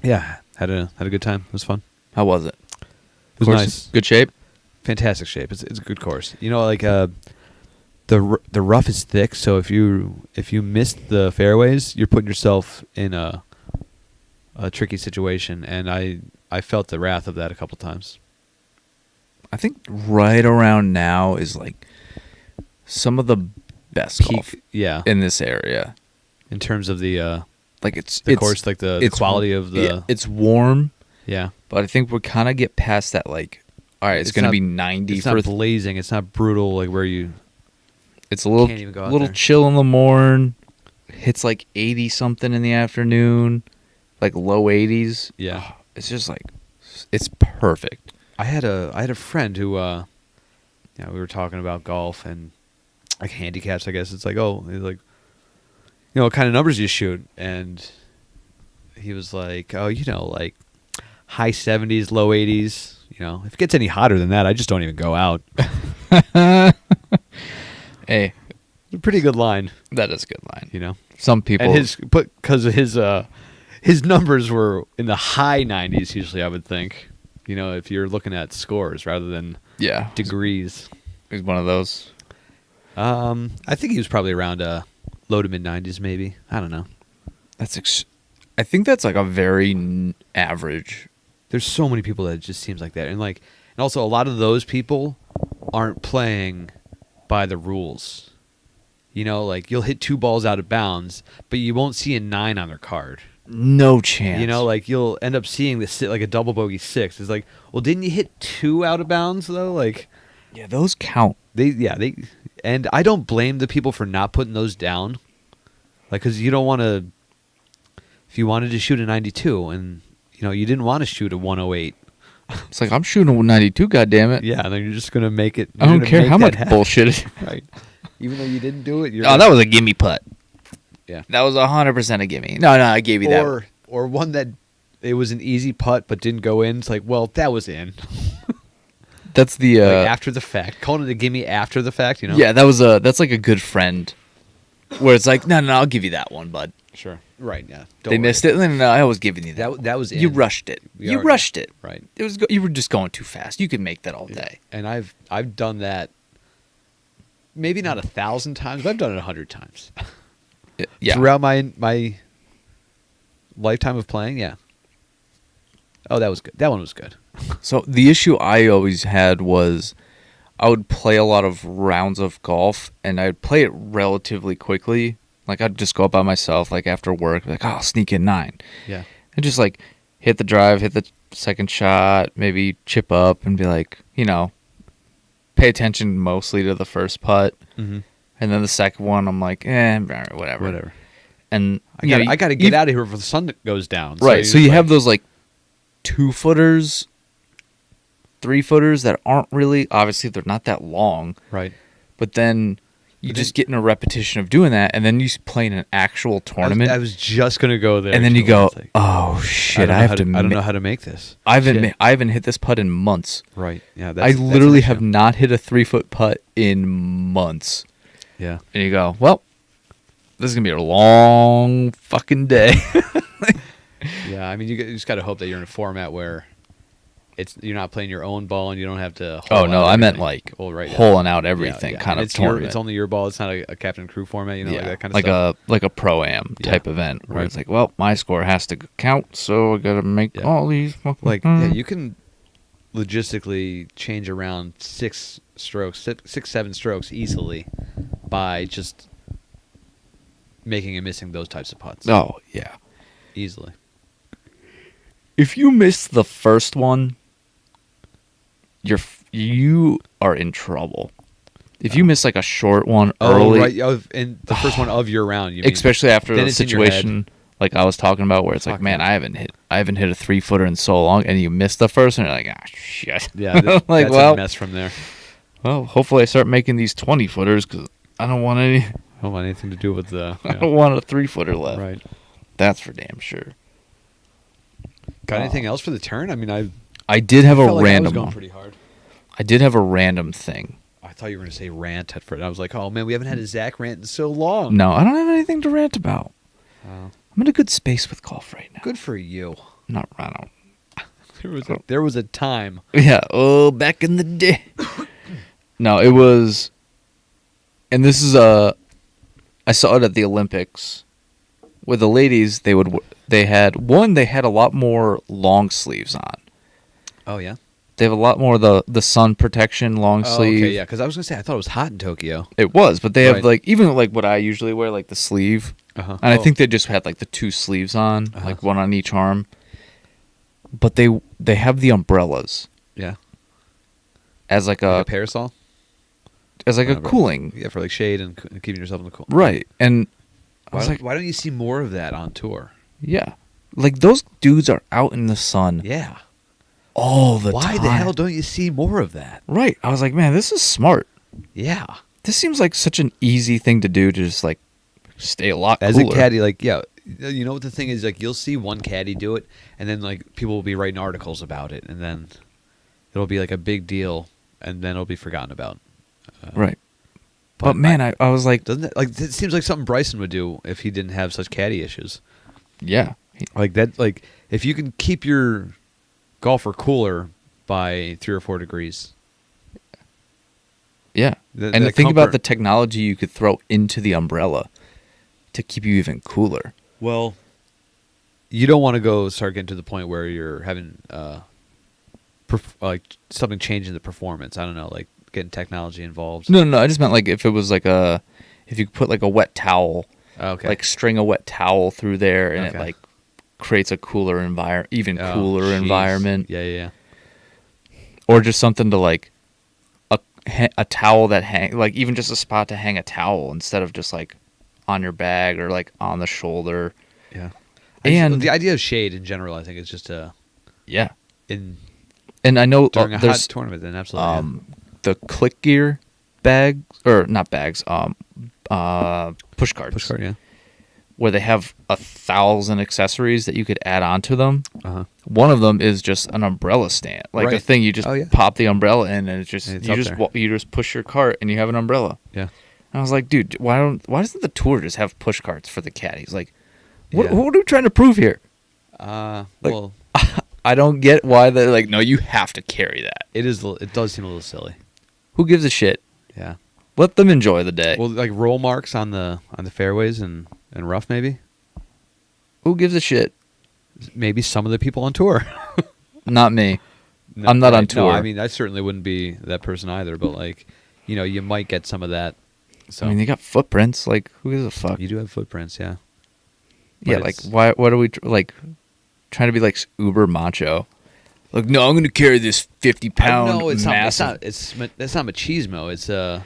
C: yeah, had a good time. It was fun.
A: How was it?
C: It was
A: Course,
C: nice.
A: Good shape.
C: Fantastic shape. It's a good course. Like the rough is thick, so if you miss the fairways, you're putting yourself in a tricky situation, and I felt the wrath of that a couple times.
A: I think right around now is like some of the best golf
C: Yeah,
A: in this area.
C: in terms of the
A: Like
C: course, like the
A: it's
C: quality of the
A: yeah, it's warm,
C: yeah.
A: but I think we're kind of get past that. Like, all right, it's going to
C: not-
A: be 90
C: It's
A: for.
C: not blazing. It's not brutal. Like where you
A: It's a little
C: can't even go out
A: little
C: there.
A: chill in the morning. Hits like 80 something in the afternoon, like low 80s.
C: yeah.
A: It's just like it's perfect.
C: I had a friend who we were talking about golf and like handicaps. I guess it's like he's like, what kind of numbers do you shoot? And he was like, like high 70s, low 80s, You know, if it gets any hotter than that, I just don't even go out.
A: Hey,
C: It's a pretty good line,
A: that is a good line.
C: you know.
A: Some people,
C: And because his numbers were in the high 90s usually, I would think. You know, if you're looking at scores rather than
A: yeah,
C: degrees.
A: he's one of those.
C: I think he was probably around low to mid 90s, maybe. I don't know.
A: I think that's like a very average.
C: There's so many people that it just seems like that, and also a lot of those people aren't playing by the rules. You know, like you'll hit 2 balls out of bounds, but you won't see a 9 on their card.
A: No chance.
C: You know, like you'll end up seeing this like a double bogey 6. It's like, well, didn't you hit 2 out of bounds though? Like,
A: yeah, those count.
C: And I don't blame the people for not putting those down. Like, because you don't want to. If you wanted to shoot a 92 and you didn't want to shoot a 108.
A: It's like I'm shooting a 92. Goddamn it!
C: Yeah, and then you're just gonna make it.
A: I don't care how much bullshit.
C: Right. Even though you didn't do it.
A: That was a gimme putt.
C: Yeah.
A: That was 100% a gimme. No, I gave you that.
C: Or one that it was an easy putt but didn't go in. It's like, well, that was in.
A: That's the
C: like after the fact. Calling it a gimme after the fact, you know?
A: Yeah, that's like a good friend. Where it's like, no, I'll give you that one, bud.
C: Sure. Right, yeah.
A: They missed it. No, I was giving you that.
C: That was in.
A: You rushed it. You rushed it.
C: Right.
A: It was you were just going too fast. You could make that all day.
C: And I've done that maybe not 1,000 times, but I've done it 100 times.
A: Yeah.
C: Throughout my lifetime of playing, yeah. Oh, that was good. That one was good.
A: So the issue I always had was I would play a lot of rounds of golf, and I'd play it relatively quickly. Like, I'd just go out by myself, like, after work, like, oh, I'll sneak in 9.
C: Yeah.
A: And just, like, hit the drive, hit the second shot, maybe chip up, and be like, pay attention mostly to the first putt.
C: Mm-hmm.
A: And then the second one, I'm like, whatever. And
C: I got to get out of here before the sun goes down.
A: Right. So you have those, like, 2-footers, 3-footers that aren't really, obviously, they're not that long.
C: Right.
A: But then you just get in a repetition of doing that, and then you play in an actual tournament.
C: I was just going to go there.
A: And then you go, oh, shit, I don't know how
C: to make this.
A: I haven't hit this putt in months.
C: Right. Yeah.
A: I literally have not hit a 3-foot putt in months.
C: Yeah.
A: And you go, well, this is going to be a long fucking day.
C: Yeah. I mean, you just got to hope that you're in a format where you're not playing your own ball and you don't have to.
A: I meant like holing out everything kind of tournament.
C: It's only your ball. It's not a captain and crew format. Like that kind of
A: stuff. Like a pro-am type event where it's like, well, my score has to count, so I got to make all these.
C: You can logistically change around 6 strokes, 7 strokes easily by just making and missing those types of putts.
A: Oh yeah,
C: easily.
A: If you miss the first one, you are in trouble. If you miss like a short one early,
C: right, and the first one of your round, you mean.
A: Especially after the situation like I was talking about, where it's like, man, I haven't hit a 3-footer in so long, and you missed the first one, and you're like, shit.
C: Yeah, that's a mess from there.
A: Well, hopefully I start making these 20-footers because I don't want
C: anything to do with the.
A: I don't want a 3-footer left.
C: Right.
A: That's for damn sure.
C: Got anything else for the turn? I mean,
A: I did have a random
C: I was going pretty hard.
A: I did have a random thing.
C: I thought you were going to say rant at first. I was like, oh man, we haven't had a Zach rant in so long.
A: No, I don't have anything to rant about. I'm in a good space with golf right now.
C: Good for you.
A: Not I don't.
C: There was a time.
A: Yeah. Oh, back in the day. No, it was. And this is I saw it at the Olympics. With the ladies, they had a lot more long sleeves on.
C: Oh yeah.
A: They have a lot more the sun protection long sleeve.
C: Okay, yeah, because I was gonna say I thought it was hot in Tokyo.
A: It was, but they have even like what I usually wear, like the sleeve, and I think they just had like the 2 sleeves on, like one on each arm. But they have the umbrellas.
C: Yeah.
A: As like a
C: parasol.
A: As like a cooling.
C: Yeah, for like shade and keeping yourself in the cool.
A: Right, and
C: why don't you see more of that on tour?
A: Yeah, like those dudes are out in the sun.
C: Yeah.
A: All the time.
C: Why the hell don't you see more of that?
A: Right. I was like, man, this is smart.
C: Yeah.
A: This seems like such an easy thing to do to just like stay a lot cooler.
C: As a caddy, like, yeah, you know what the thing is? Like, you'll see one caddy do it, and then like people will be writing articles about it, and then it'll be like a big deal, and then it'll be forgotten about.
A: Right. But man, I was like,
C: doesn't it, like it seems like something Bryson would do if he didn't have such caddy issues.
A: yeah.
C: Like that, like if you can keep your golfer cooler by 3 or 4 degrees.
A: Yeah. And
C: the
A: think about
C: comfort-
A: the technology you could throw into the umbrella to keep you even cooler.
C: Well, you don't want to start getting to the point where you're having like something changing the performance. I don't know, like getting technology involved.
A: No. I just meant like if it was like if you could put like a wet towel,
C: Okay.
A: like string a wet towel through there, and
C: Okay.
A: it like creates a cooler environment, even
C: Oh,
A: cooler
C: jeez.
A: environment,
C: Yeah.
A: or just something to like a towel that like even just a spot to hang a towel instead of just like on your bag or like on the shoulder.
C: Yeah.
A: And
C: the idea of shade in general, I think, is just
A: yeah,
C: in
A: and I know
C: during a hot
A: there's
C: tournament. Then absolutely.
A: the click gear bags, or not bags, push cards.
C: Push cart, yeah.
A: Where they have 1,000 accessories that you could add onto them.
C: Uh-huh.
A: One of them is just an umbrella stand, like a
C: Right.
A: thing you just
C: Oh, yeah.
A: pop the umbrella in, and it's just
C: And it's up there.
A: you just push your cart and you have an umbrella.
C: Yeah.
A: And I was like, dude, why doesn't the tour just have push carts for the caddies? Like, what
C: Yeah.
A: what are we trying to prove here?
C: Well,
A: I don't get why they're like, no, you have to carry that.
C: it does seem a little silly.
A: Who gives a shit?
C: Yeah.
A: Let them enjoy the day.
C: Well, like roll marks on the fairways and rough, maybe.
A: Who gives a shit?
C: Maybe some of the people on tour.
A: Not me.
C: No,
A: I'm not on
C: right. No,
A: tour.
C: I mean, I certainly wouldn't be that person either. But like, you might get some of that. So
A: I mean, they got footprints. Like, who gives a fuck?
C: you do have footprints, yeah.
A: Yeah,
C: But
A: like
C: it's-
A: why? What are we like trying to be like uber macho? Like, no, I'm going to carry this 50-pound
C: No, it's
A: massive.
C: that's not machismo. It's
A: the-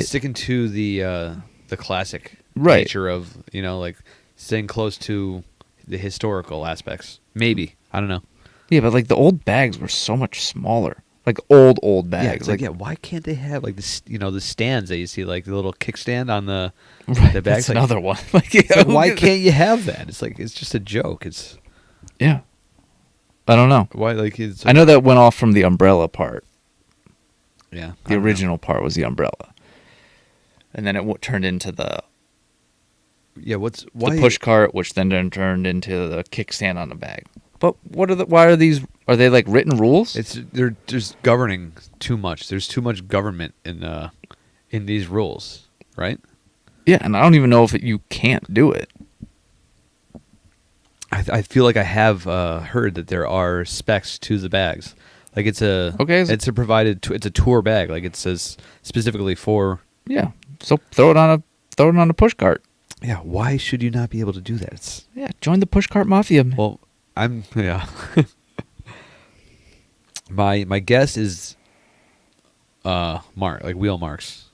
C: sticking to the classic
A: Right.
C: nature of like staying close to the historical aspects. Maybe, I don't know.
A: Yeah, but like the old bags were so much smaller. Like old bags.
C: Yeah, it's like, why can't they have like this? The stands that you see, like the little kickstand on the
A: right,
C: the
A: that's
C: bags. Like,
A: another one. Like, yeah,
C: it's like,
A: who
C: why
A: gives-
C: can't you have that? It's like it's just a joke. It's
A: Yeah, I don't know.
C: why like it's.
A: I know that went off from the umbrella part.
C: Yeah, I
A: The
C: don't know.
A: original part was the umbrella, and then it turned into the
C: Yeah, why
A: push cart, which then turned into the kickstand on the bag. But why are these? Are they like written rules?
C: They're just governing too much. There's too much government in these rules, right?
A: Yeah, and I don't even know if you can't do it.
C: I feel like I have heard that there are specs to the bags. Like it's a it's a tour bag. Like it says specifically for.
A: Yeah, so throw it on a push cart.
C: Yeah, why should you not be able to do that?
A: Yeah, join the push cart mafia. Man.
C: Well, my guess is wheel marks,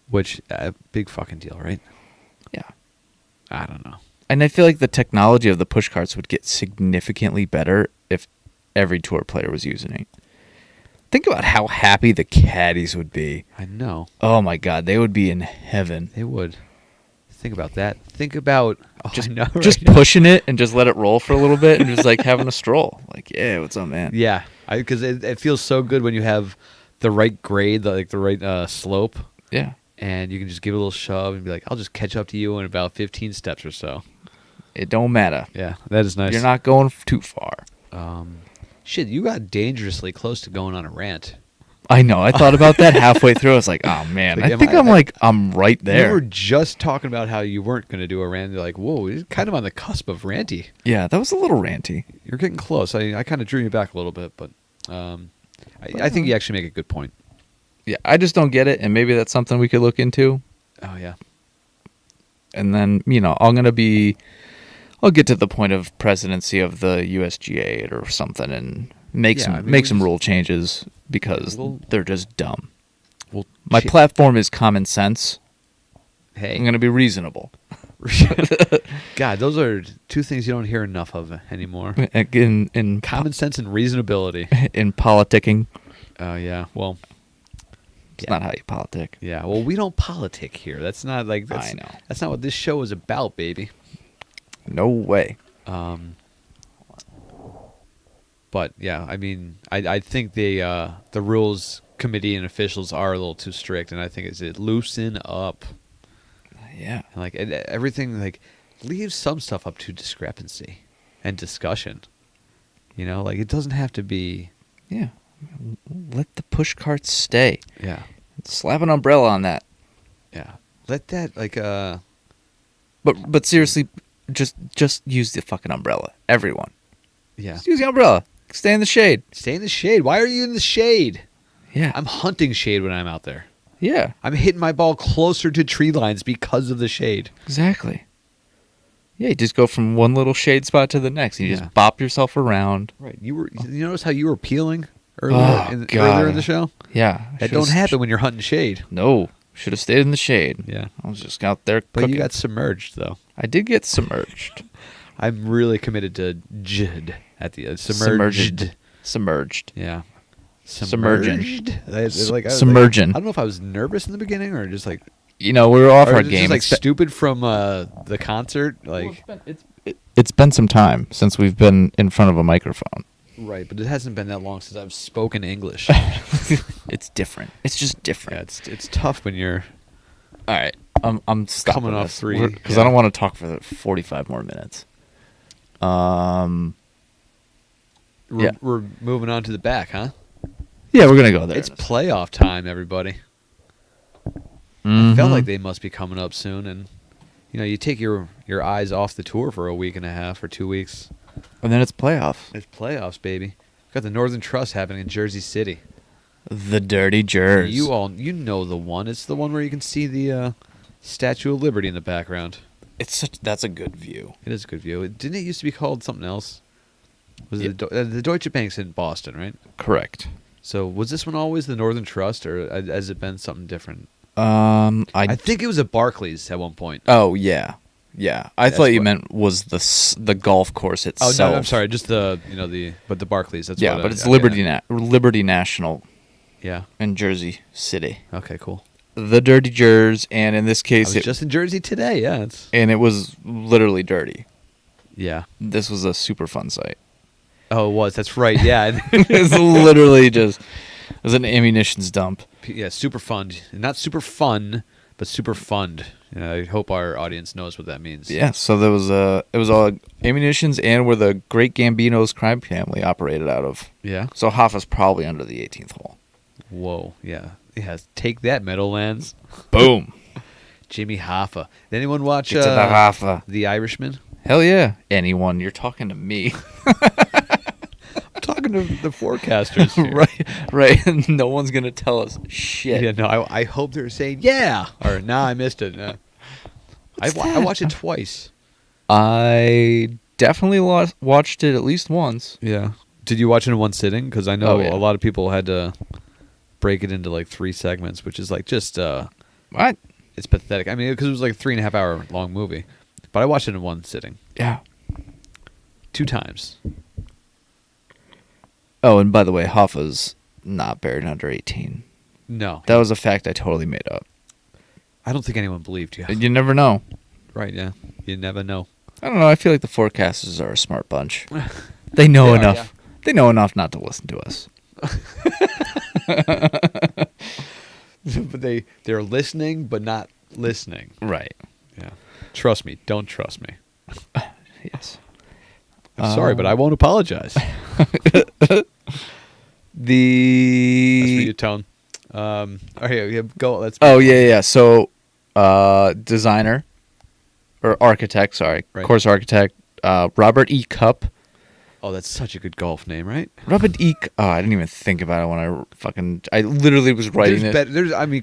C: which big fucking deal, right?
A: Yeah,
C: I don't know.
A: and I feel like the technology of the push carts would get significantly better if every tour player was using it. Think about how happy the caddies would be.
C: I know.
A: Oh my god, they would be in heaven.
C: They would. Think about that. Think about
A: Just
C: I know, right?
A: just pushing it and just let it roll for a little bit and just like having a stroll. Like, yeah, what's up, man?
C: Yeah, because it feels so good when you have the right grade, the right slope,
A: Yeah.
C: and you can just give it a little shove and be like, "I'll just catch up to you in about 15 steps or so."
A: It don't matter.
C: Yeah, that is nice.
A: You're not going too far.
C: Shit, you got dangerously close to going on a rant.
A: I know. I thought about that halfway through. I was like, oh man,
C: Like,
A: I think I'm right there.
C: You were just talking about how you weren't going to do a rant. You're like, whoa, he's kind of on the cusp of ranty.
A: Yeah, that was a little ranty.
C: You're getting close. I kind of drew you back a little bit, but I think you actually make a good point.
A: Yeah, I just don't get it, and maybe that's something we could look into.
C: Oh, yeah.
A: And then, I'll get to the point of presidency of the USGA or something and make some rule changes because they're just dumb.
C: Well,
A: My platform is common sense.
C: Hey.
A: I'm going to be reasonable.
C: God, those are two things you don't hear enough of anymore.
A: In
C: Common sense and reasonability.
A: in politicking,
C: Oh, yeah. Well,
A: it's not how you politic.
C: yeah. Well, we don't politic here. That's not like
A: I know.
C: That's not what this show is about, baby.
A: No way.
C: But yeah, I mean, I think the rules committee and officials are a little too strict, and I think it's loosen up.
A: Yeah.
C: And like everything, like leave some stuff up to discrepancy and discussion. You know, like it doesn't have to be.
A: Yeah. Let the push carts stay.
C: Yeah.
A: Slap an umbrella on that.
C: Yeah. Let that like
A: But seriously, just use the fucking umbrella. Everyone.
C: Yeah.
A: Just use the umbrella. Stay in the shade.
C: Stay in the shade. Why are you in the shade?
A: Yeah.
C: I'm hunting shade when I'm out there.
A: Yeah.
C: I'm hitting my ball closer to tree lines because of the shade.
A: Exactly. Yeah, you just go from one little shade spot to the next. You just bop yourself around.
C: Right. You notice how you were peeling earlier in the show?
A: Yeah.
C: That don't happen when you're hunting shade.
A: No. Should have stayed in the shade.
C: Yeah.
A: I was just out there
C: But
A: cooking.
C: you got submerged, though.
A: I did get submerged.
C: I'm really committed to jid at the submerged.
A: Submerged.
C: Yeah.
A: Submergent.
C: Submergent. I don't know if I was nervous in the beginning or just like...
A: You know, we were off
C: or
A: our
C: just
A: game.
C: like stupid from the concert. Like,
A: it's been some time since we've been in front of a microphone.
C: Right, but it hasn't been that long since I've spoken English.
A: It's different. It's just different.
C: Yeah, it's tough when you're...
A: All right. I'm stopping
C: coming off
A: this
C: 3.
A: Because I don't want to talk for 45 more minutes.
C: We're moving on to the back, huh?
A: Yeah, we're going to go there.
C: It's playoff time, everybody.
A: Mm-hmm.
C: I felt like they must be coming up soon, and you take your eyes off the tour for a week and a half or 2 weeks.
A: And then it's playoffs.
C: It's playoffs, baby. Got the Northern Trust happening in Jersey City.
A: The Dirty Jerz.
C: You know the one. It's the one where you can see the Statue of Liberty in the background.
A: That's a good view.
C: It is a good view. Didn't it used to be called something else? Was it the Deutsche Bank's in Boston, right?
A: Correct.
C: So was this one always the Northern Trust, or has it been something different?
A: I
C: think it was at Barclays at one point.
A: Oh yeah, yeah. I thought you meant was the golf course itself.
C: Oh no, I'm sorry. Just the Barclays. That's
A: yeah, but it's Liberty National.
C: Yeah.
A: In Jersey City.
C: Okay, cool.
A: The Dirty Jerz, and in this case,
C: I was just in Jersey today. Yeah,
A: and it was literally dirty.
C: Yeah.
A: This was a super fun site.
C: Oh, it was. That's right. Yeah.
A: It's literally just it was an ammunitions dump.
C: Yeah, super fun. Not super fun, but super fund. I hope our audience knows what that means.
A: Yeah, so there was it was all ammunitions and where the Great Gambino's crime family operated out of.
C: Yeah.
A: So Hoffa's probably under the 18th hole.
C: Whoa, yeah. Take that, Meadowlands.
A: Boom.
C: Jimmy Hoffa. Did anyone watch
A: Get to the Hoffa.
C: The Irishman?
A: Hell yeah. Anyone. You're talking to me.
C: I'm talking to the forecasters here.
A: Right. No one's going to tell us shit.
C: Yeah, no, I hope they're saying, yeah. Or, nah, I missed it. No. I watched it twice.
A: I definitely watched it at least once.
C: Yeah. Did you watch it in one sitting? Because I know
A: yeah.
C: a lot of people had to break it into like 3 segments, which is like just
A: what?
C: It's pathetic. I mean, because it was like a 3.5 hour long movie, but I watched it in one sitting.
A: Yeah,
C: 2 times.
A: Oh, and by the way, Hoffa's not buried under 18.
C: No,
A: that was a fact I totally made up.
C: I don't think anyone believed you.
A: You never know.
C: Right? Yeah, you never know.
A: I don't know. I feel like the forecasters are a smart bunch. They know enough. Yeah. They know enough not to listen to us.
C: But they're listening, but not listening.
A: Right.
C: Yeah. Trust me. Don't trust me.
A: Yes.
C: I'm sorry, but I won't apologize.
A: That's for
C: you, Tone. All right, yeah, go. Let's.
A: Oh yeah. So, designer or architect? Sorry,
C: right.
A: Course architect. Robert E. Cupp.
C: Oh, that's such a good golf name, right?
A: Robert E. Oh, I didn't even think about it when I literally was writing it.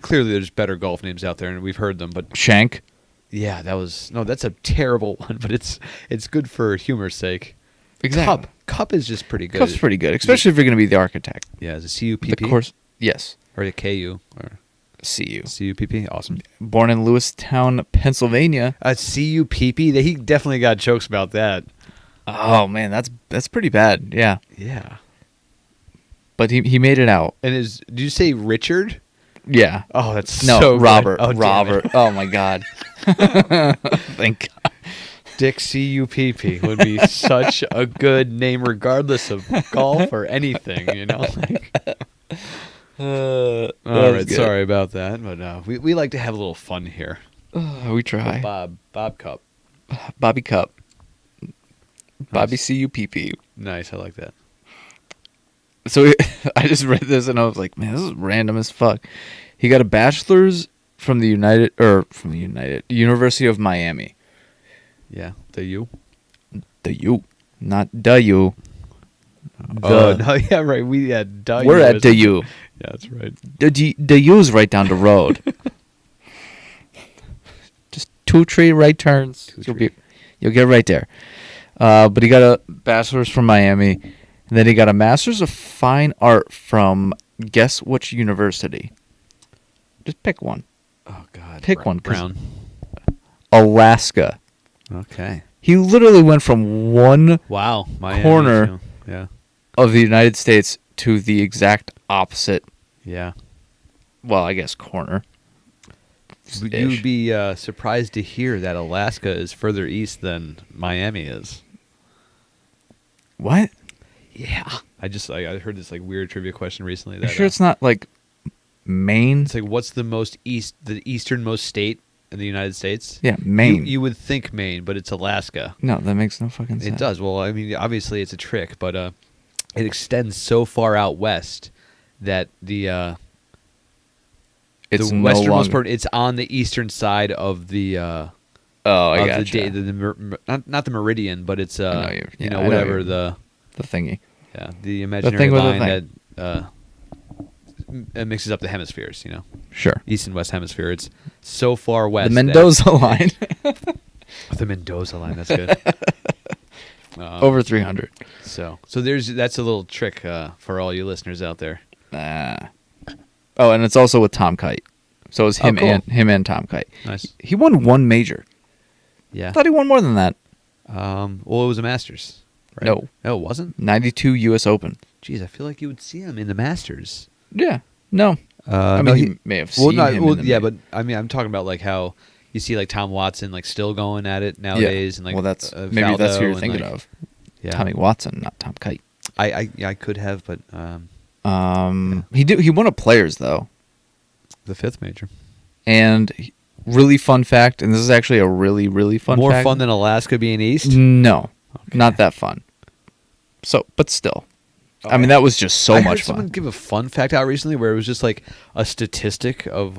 C: Clearly there's better golf names out there, and we've heard them, but
A: Shank.
C: Yeah, that's a terrible one, but it's good for humor's sake.
A: Exactly.
C: Cup is just pretty good.
A: Cup's pretty good, especially if you're going to be the architect.
C: Yeah, is it C-U-P-P?
A: The course, yes.
C: Or a K-U? Or
A: C-U.
C: C-U-P-P? Awesome.
A: Born in Lewistown, Pennsylvania.
C: C-U-P-P? He definitely got jokes about that.
A: Oh, man, that's pretty bad, yeah.
C: Yeah.
A: But he made it out.
C: And did you say Richard?
A: Yeah.
C: Oh, that's so
A: Robert.
C: Good. Oh,
A: Robert. Oh, my God. Thank God.
C: Dick CUPP would be such a good name, regardless of golf or anything. You know. All right, sorry about that, but we like to have a little fun here.
A: We try.
C: Bob Cup.
A: Bobby Cup. Bobby
C: Nice.
A: CUPP.
C: Nice, I like that.
A: So I just read this and I was like, man, this is random as fuck. He got a bachelor's from the University of Miami.
C: Yeah, the U.
A: The U, not the U.
C: Oh no, yeah, right.
A: We're at the U.
C: Yeah, that's right.
A: The U's right down the road. Just 2 right turns. You'll get right there. But he got a bachelor's from Miami, and then he got a master's of fine art from guess which university? Just pick one.
C: Oh God,
A: Pick one.
C: Brown.
A: Alaska.
C: Okay.
A: He literally went from one
C: Wow. Miami,
A: corner
C: too. Yeah.
A: of the United States to the exact opposite.
C: Yeah.
A: Well, I guess corner.
C: You would be surprised to hear that Alaska is further east than Miami is.
A: What?
C: Yeah. I heard this like weird trivia question recently.
A: You
C: That
A: sure it's not like Maine?
C: it's like what's the easternmost state in the United States?
A: Yeah, Maine.
C: You would think Maine, but it's Alaska.
A: No, that makes no fucking sense.
C: It does. Well, I mean, obviously it's a trick, but it extends so far out west that
A: It's
C: the
A: no
C: westernmost
A: longer-
C: part. It's on the eastern side of the.
A: Oh, I
C: of
A: gotcha.
C: not the meridian, but it's
A: I know you're- yeah, I know
C: whatever
A: you're-
C: the
A: thingy.
C: the imaginary
A: thing with the
C: line that it mixes up the hemispheres. You know,
A: Sure.
C: east and west hemisphere. It's so far west.
A: The Mendoza line.
C: The Mendoza line. That's good.
A: Over 300.
C: So that's a little trick for all you listeners out there.
A: Oh, and it's also with Tom Kite. So it's him
C: cool.
A: and and Tom Kite.
C: Nice.
A: He won one major.
C: Yeah.
A: I thought he won more than that.
C: Well, it was a Masters. Right?
A: No.
C: No, it wasn't.
A: 92 U.S. Open.
C: Jeez, I feel like you would see him in the Masters.
A: Yeah. No. I mean,
C: no,
A: he may have seen him. In the
C: yeah,
A: ma-
C: but I mean, I'm talking about like how you see like Tom Watson like still going at it nowadays, and like
A: well, that's maybe
C: Faldo
A: that's who you're
C: and,
A: thinking
C: like,
A: of.
C: Yeah,
A: Tommy Watson, not Tom Kite.
C: I could have, but
A: He won a Players though,
C: the fifth major.
A: and really fun fact, and this is actually a really really fun.
C: More
A: fact.
C: fun than Alaska being east.
A: No,
C: Okay.
A: not that fun. So, but still, I mean that was just so
C: I
A: much
C: heard someone
A: fun.
C: give a fun fact out recently where it was just like a statistic of,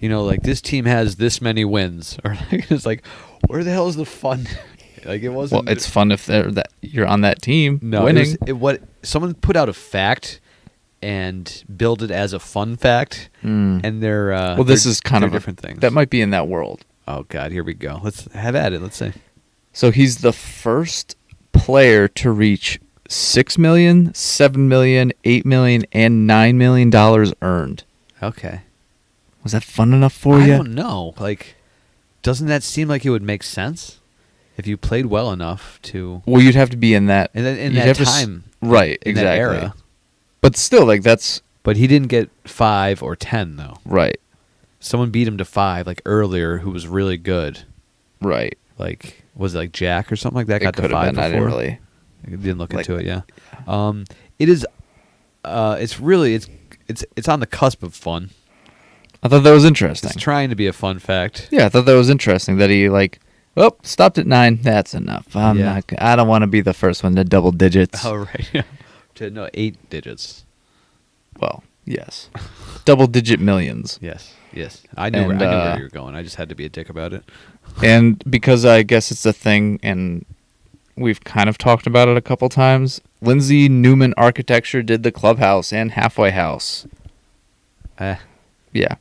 C: like this team has this many wins, or like, it's like, where the hell is the fun? Like it wasn't.
A: Well, it's fun if you're on that team
C: no,
A: winning.
C: What someone put out a fact and billed it as a fun fact, and they're
A: Well, this is kind of
C: different things.
A: That might be in that world.
C: Oh God, here we go. Let's have at it. Let's say
A: So he's the first player to reach $6 million, $7 million, $8 million, and $9 million earned.
C: okay.
A: Was that fun enough for
C: I
A: you?
C: don't know. Like, doesn't that seem like it would make sense if you played well enough to?
A: Well, you'd have to be in that.
C: And then in
A: you'd
C: that
A: have to
C: time,
A: right?
C: in
A: Exactly.
C: that era.
A: But still, like that's
C: But he didn't get 5 or 10 though.
A: right.
C: Someone beat him to 5 like earlier, who was really good.
A: Right.
C: Like, was it like Jack or something like that?
A: It
C: Got to
A: could
C: 5
A: have been.
C: before.
A: I didn't really.
C: I didn't look
A: like-
C: into it. Yeah. It is. It's really it's on the cusp of fun.
A: I thought that was interesting.
C: It's trying to be a fun fact.
A: Yeah, I thought that was interesting that he stopped at 9. That's enough.
C: Yeah.
A: I don't want to be the first one to double digits.
C: Oh right. To 8 digits.
A: Well, yes, double digit millions.
C: Yes. Yes. I knew
A: And,
C: where you were going. I just had to be a dick about it.
A: And because I guess it's a thing, and we've kind of talked about it a couple times, Lindsay Newman Architecture did the clubhouse and halfway house. Yeah.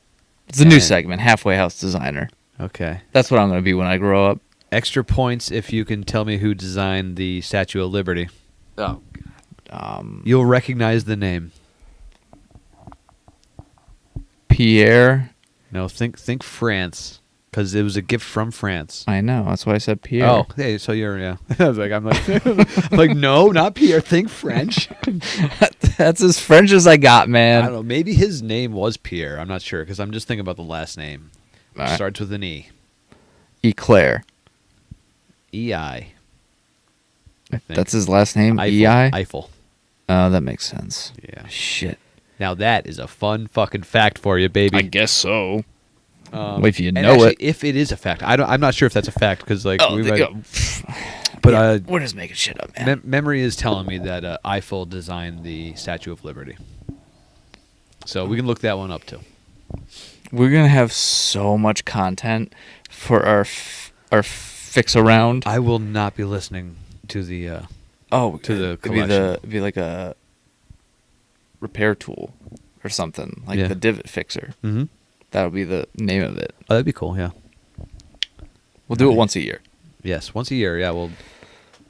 A: It's a new
C: And-
A: segment, halfway house designer.
C: Okay.
A: That's what I'm going to be when I grow up.
C: Extra points if you can tell me who designed the Statue of Liberty.
A: Oh.
C: You'll recognize the name.
A: Pierre.
C: No, think France, because it was a gift from France.
A: I know. That's why I said Pierre.
C: Oh, hey, so yeah. I was like, I'm like, no, not Pierre. Think French.
A: That's as French as I got,
C: I
A: man.
C: don't know. Maybe his name was Pierre. I'm not sure because I'm just thinking about the last name.
A: All right.
C: Starts with an E.
A: Eclair.
C: EI. I think.
A: That's his last name.
C: Eiffel.
A: EI.
C: Eiffel.
A: That makes sense.
C: Yeah.
A: Shit.
C: Now that is a fun fucking fact for you, baby.
A: I guess so. Wait, if you
C: And
A: know
C: actually,
A: it.
C: if it is a fact, I'm not sure if that's a fact because like
A: Oh,
C: we
A: the-
C: might, but
A: yeah, we're just making shit up, man.
C: memory is telling me that Eiffel designed the Statue of Liberty. So we can look that one up too.
A: We're gonna have so much content for our fix around.
C: I will not be listening to the. to the collection.
A: It'd be like a repair tool or something, like
C: Yeah.
A: the divot fixer.
C: Mm-hmm.
A: That would be the name of it.
C: Oh, that'd be cool. Yeah.
A: We'll do it once a year.
C: Yes, once a year. Yeah, we'll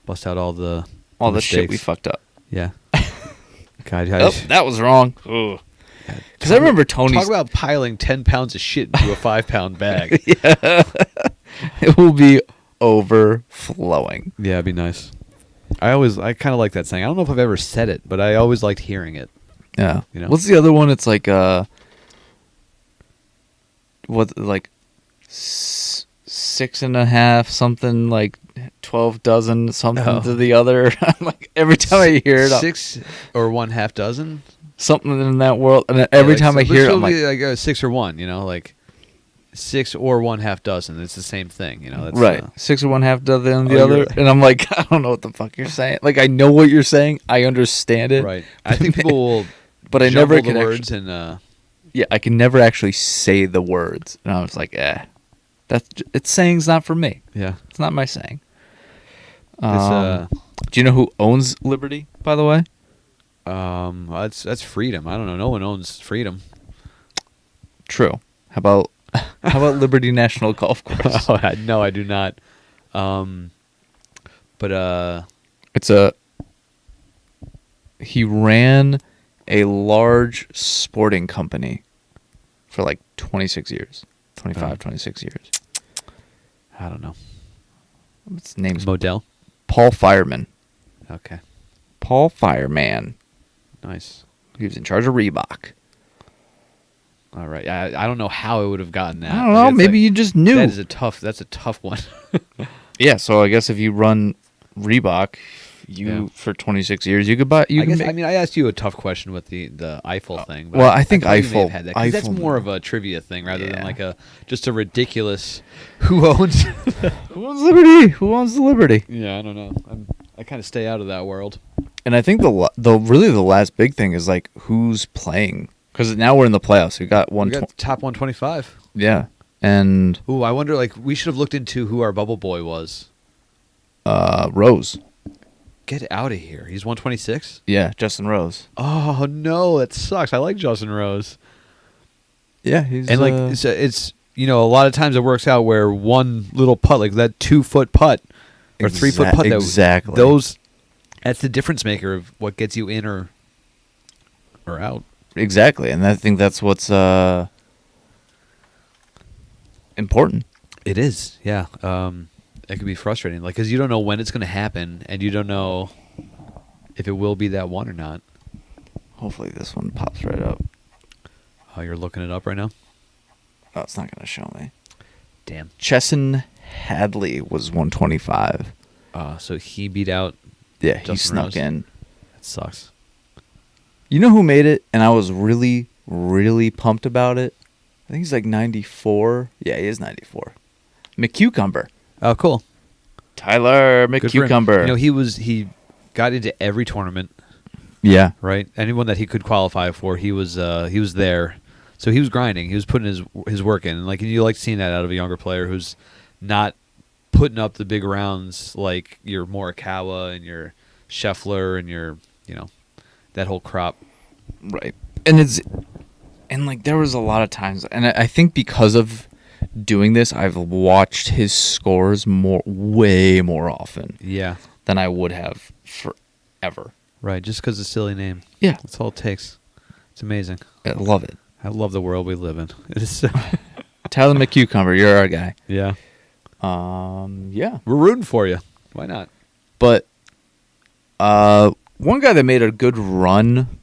C: bust out all the
A: Shit we
C: mistakes.
A: fucked up.
C: Yeah. God,
A: Oh, that was wrong. Because I remember Tony.
C: Talk about piling 10 pounds of shit into a 5-pound bag.
A: Yeah. It will be overflowing.
C: Yeah, it'd be nice. I kind of like that saying. I don't know if I've ever said it, but I always liked hearing it.
A: Yeah.
C: You know?
A: What's the other one? It's like what, like 6.5 something, like 12 dozen something
C: Oh.
A: to the other. I'm like, every time I hear it,
C: 6 or 1/2 dozen.
A: something in that world, and then every time I hear it, I'm like,
C: 6 or 1. You know, like 6 or 1/2 dozen. It's the same thing. You know, that's,
A: right, 6 or 1/2 dozen the
C: Oh,
A: other,
C: you're-
A: and I'm like, I don't know what the fuck you're saying. Like, I know what you're saying, I understand it,
C: Right. I think people will.
A: but I never
C: jumble
A: can
C: the
A: actually,
C: words and.
A: yeah, I can never actually say the words, and I was like, it's saying's not for me.
C: Yeah.
A: It's not my saying.
C: It's,
A: Do you know who owns Liberty, by the way?
C: that's freedom. I don't know. No one owns freedom.
A: True. How about Liberty National Golf Course?
C: No, I do not. But
A: He ran a large sporting company for like 26 years. 25, 26 years.
C: I don't know.
A: His name's
C: Modell.
A: Paul Fireman.
C: Okay.
A: Paul Fireman.
C: Nice.
A: He was in charge of Reebok.
C: All right. I don't know how I would have gotten that.
A: I don't know.
C: It's
A: Maybe
C: like-
A: you just knew.
C: That's a tough one.
A: Yeah, so I guess if you run Reebok,
C: Yeah.
A: for 26 years, you could buy.
C: I asked you a tough question with the Eiffel thing. But
A: well, I think
C: thought you may have
A: Eiffel-
C: had that, 'cause that's
A: Eiffel-
C: more of a trivia thing rather than
A: Yeah.
C: like just a ridiculous who owns.
A: Who owns Liberty? Who owns the Liberty?
C: Yeah, I don't know. I kind of stay out of that world.
A: And I think the last big thing is like who's playing, because now we're in the playoffs. We got
C: We got top 125.
A: yeah, and
C: Ooh, I wonder. Like, we should have looked into who our bubble boy was.
A: Rose.
C: Get out of here. He's 126.
A: Yeah, Justin Rose.
C: Oh no, that sucks. I like Justin Rose.
A: Yeah, he's
C: And like it's a lot of times it works out where one little putt, like that 2-foot putt or 3-foot putt,
A: exactly.
C: that's the difference maker of what gets you in or out.
A: Exactly, and I think that's what's important.
C: It is, yeah. It can be frustrating, like, because you don't know when it's going to happen, and you don't know if it will be that one or not.
A: Hopefully, this one pops right up.
C: Oh, you're looking it up right now?
A: Oh, it's not going to show me.
C: Damn.
A: Chesson Hadley was 125.
C: So he beat out.
A: Yeah, he
C: Justin
A: snuck
C: Rose.
A: in.
C: That sucks.
A: You know who made it? And I was really, really pumped about it. I think he's like 94. Yeah, he is 94. McCucumber.
C: Oh, cool.
A: Tyler
C: Good for him.
A: McCucumber.
C: He got into every tournament,
A: Yeah.
C: right? Anyone that he could qualify for, he was there. So he was grinding. He was putting his work in. And like, you like seeing that out of a younger player who's not putting up the big rounds like your Morikawa and your Scheffler and your, that whole crop.
A: Right. And like there was a lot of times, and I think because of doing this, I've watched his scores way more often
C: Yeah.
A: than I would have forever.
C: Right. Just because it's a silly name.
A: Yeah.
C: That's all it takes. It's amazing.
A: I love it.
C: I love the world we live in. It is so.
A: Tyler McCucumber, you're our guy.
C: Yeah.
A: Yeah.
C: We're rooting for you. Why not?
A: But one guy that made a good run,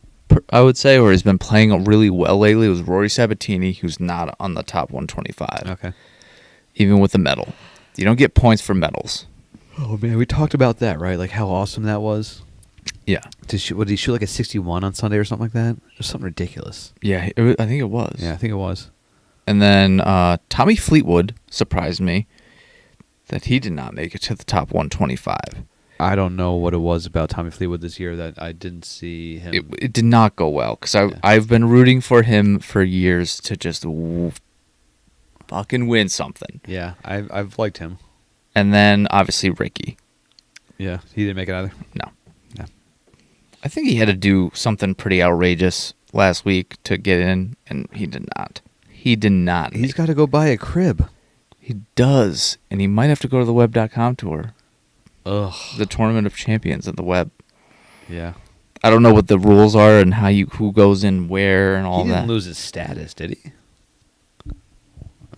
A: I would say, or has been playing really well lately, was Rory Sabatini, who's not on the top 125.
C: Okay.
A: Even with the medal. You don't get points for medals.
C: Oh man, we talked about that, right? Like how awesome that was.
A: Yeah.
C: Did he shoot like a 61 on Sunday or something like that? It was something ridiculous.
A: Yeah, I think it was.
C: Yeah, I think it was.
A: And then Tommy Fleetwood surprised me that he did not make it to the top 125.
C: I don't know what it was about Tommy Fleetwood this year that I didn't see him.
A: It did not go well because I've been rooting for him for years to just fucking win something.
C: Yeah, I've liked him.
A: And then obviously Ricky.
C: Yeah, he didn't make it either.
A: No.
C: Yeah.
A: I think he had to do something pretty outrageous last week to get in, and he did not. He did not.
C: He's got to go buy a crib.
A: He does, and he might have to go to the web.com tour.
C: Ugh.
A: The Tournament of Champions at the web.
C: Yeah.
A: I don't know what the rules are and who goes in where and all
C: He didn't
A: that.
C: lose his status, did he?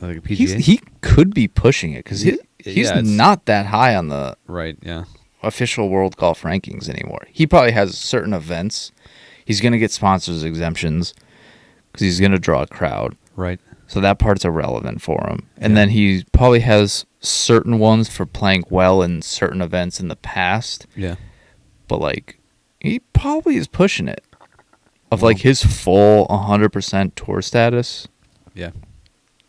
C: Like a PGA?
A: He could be pushing it because he's
C: it's-
A: not that high on the
C: Right, yeah.
A: official world golf rankings anymore. He probably has certain events. He's going to get sponsors exemptions because he's going to draw a crowd.
C: Right.
A: So that part's irrelevant for him. And
C: Yeah.
A: then he probably has certain ones for playing well in certain events in the past.
C: Yeah.
A: But, like, he probably is pushing it. Of, like, his full 100% tour status.
C: Yeah.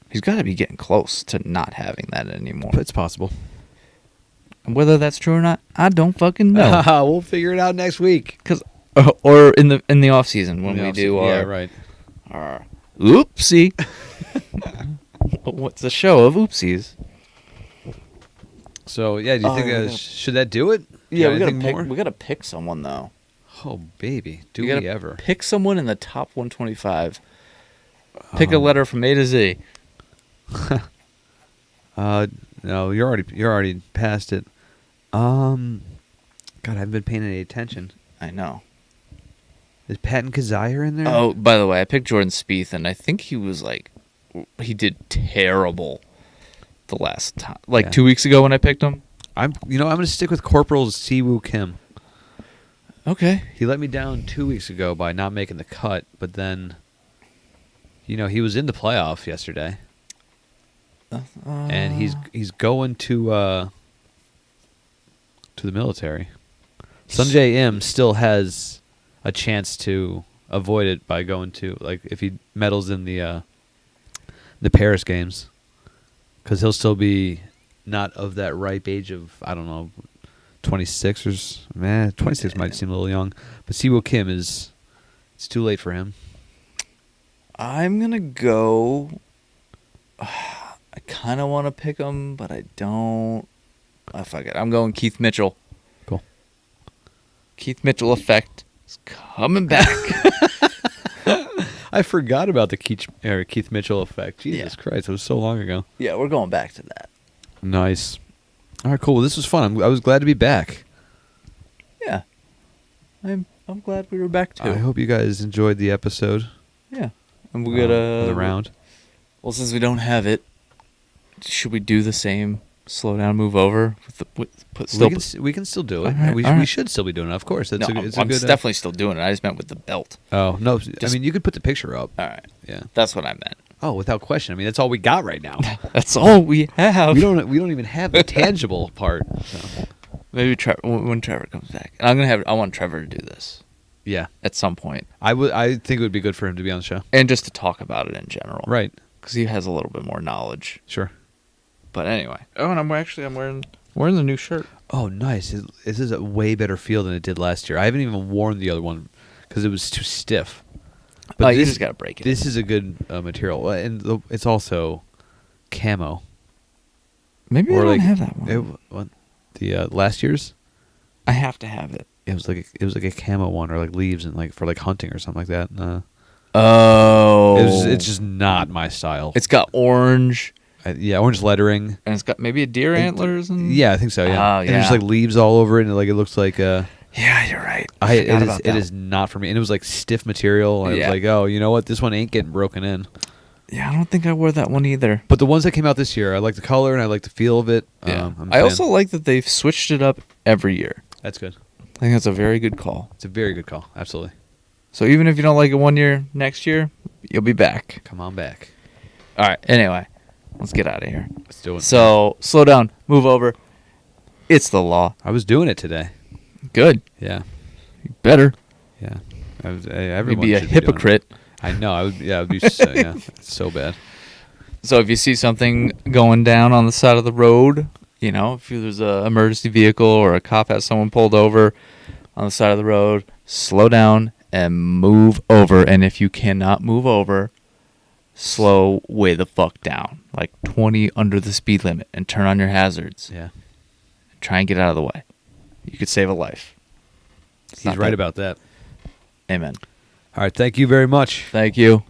A: He's got to be getting close to not having that anymore.
C: It's possible.
A: And whether that's true or not, I don't fucking know.
C: We'll figure it out next week.
A: Or in the off season when we do
C: Yeah, right.
A: our oopsie. What's the show of oopsies?
C: So, yeah, do you think
A: we gotta-
C: should that do it?
A: Yeah,
C: Got
A: we gotta
C: anything more?
A: we gotta pick someone though.
C: Oh, baby. Do
A: We
C: we
A: gotta
C: ever?
A: pick someone in the top 125. Pick a letter from A to Z.
C: No, you're already past it. God, I haven't been paying any attention.
A: I know.
C: Is Patton Kazire in there?
A: Oh, by the way, I picked Jordan Spieth, and I think he did terrible the last time,
C: Yeah.
A: 2 weeks ago when I picked him.
C: I'm gonna stick with Corporal Siwoo Kim.
A: Okay.
C: He let me down 2 weeks ago by not making the cut, but then, he was in the playoff yesterday, and he's going to the military. Sanjay M still has a chance to avoid it by going to, if he medals in the Paris games, because he'll still be not of that ripe age of, I don't know, 26 or 26 might seem a little young, but Siwoo Kim it's too late for him.
A: I'm gonna go. I kind of want to pick him, but I don't. Oh, fuck it. I'm going Keith Mitchell.
C: Cool.
A: Keith Mitchell effect is coming back.
C: I forgot about the Keith Mitchell effect. Jesus Christ, it was so long ago.
A: Yeah, we're going back to that.
C: Nice. All right, cool. Well, this was fun. I was glad to be back.
A: Yeah, I'm glad we were back too.
C: I hope you guys enjoyed the episode.
A: Yeah, and we got
C: the round.
A: Well, since we don't have it, should we do the same slow down, move over?
C: We can still do it.
A: All right,
C: we
A: all right.
C: should still be doing it, of course. It's
A: No,
C: a
A: I'm
C: good.
A: definitely still doing it. I just meant with the belt.
C: Oh no!
A: Just-
C: I mean, you could put the picture up.
A: All right,
C: Yeah.
A: that's what I meant.
C: Oh, without question. I mean, that's all we got right now.
A: That's all we have.
C: we don't even have the tangible part. So.
A: Maybe when Trevor comes back, and I want Trevor to do this
C: Yeah,
A: at some point,
C: I think it would be good for him to be on the show.
A: and just to talk about it in general,
C: Right.
A: Because he has a little bit more knowledge.
C: Sure.
A: But anyway, and I'm wearing the new shirt.
C: Oh, nice. This is a way better feel than it did last year. I haven't even worn the other one because it was too stiff. But
A: You just gotta break it.
C: This is a good material, and it's also camo.
A: Maybe I don't have that one.
C: The last year's,
A: I have to have it.
C: it was like a camo one, or like leaves and for hunting or something like that.
A: Oh,
C: It's just not my style.
A: It's got orange,
C: Orange lettering.
A: and it's got maybe a deer antlers. And
C: Yeah, I think so. Yeah,
A: Oh,
C: and there's
A: yeah.
C: leaves all over it, and it looks like.
A: yeah, you're right.
C: It is not for me, and it was stiff material. And I
A: Yeah.
C: was like, oh, you know what? This one ain't getting broken in.
A: Yeah, I don't think I wore that one either.
C: But the ones that came out this year, I like the color and I like the feel of it.
A: Yeah,
C: I'm a
A: I
C: fan.
A: also like that they've switched it up every year.
C: That's good.
A: I think that's a very good call.
C: It's a very good call. Absolutely.
A: So even if you don't like it one year, next year you'll be back.
C: Come on back.
A: All right. Anyway, let's get out of here.
C: Let's do it.
A: So slow down, move over. It's the law.
C: I was doing it today.
A: Good.
C: Yeah.
A: You better.
C: Yeah.
A: You'd
C: Everyone
A: be a
C: should doing it.
A: hypocrite.
C: I know. I would. Yeah. It would be. So, yeah. It's so bad.
A: So if you see something going down on the side of the road, you know, if there's an emergency vehicle or a cop has someone pulled over on the side of the road, slow down and move over. And if you cannot move over, slow way the fuck down. Like 20 under the speed limit and turn on your hazards.
C: Yeah.
A: Try and get out of the way. You could save a life.
C: He's right about that.
A: Amen.
C: All right. Thank you very much.
A: Thank you.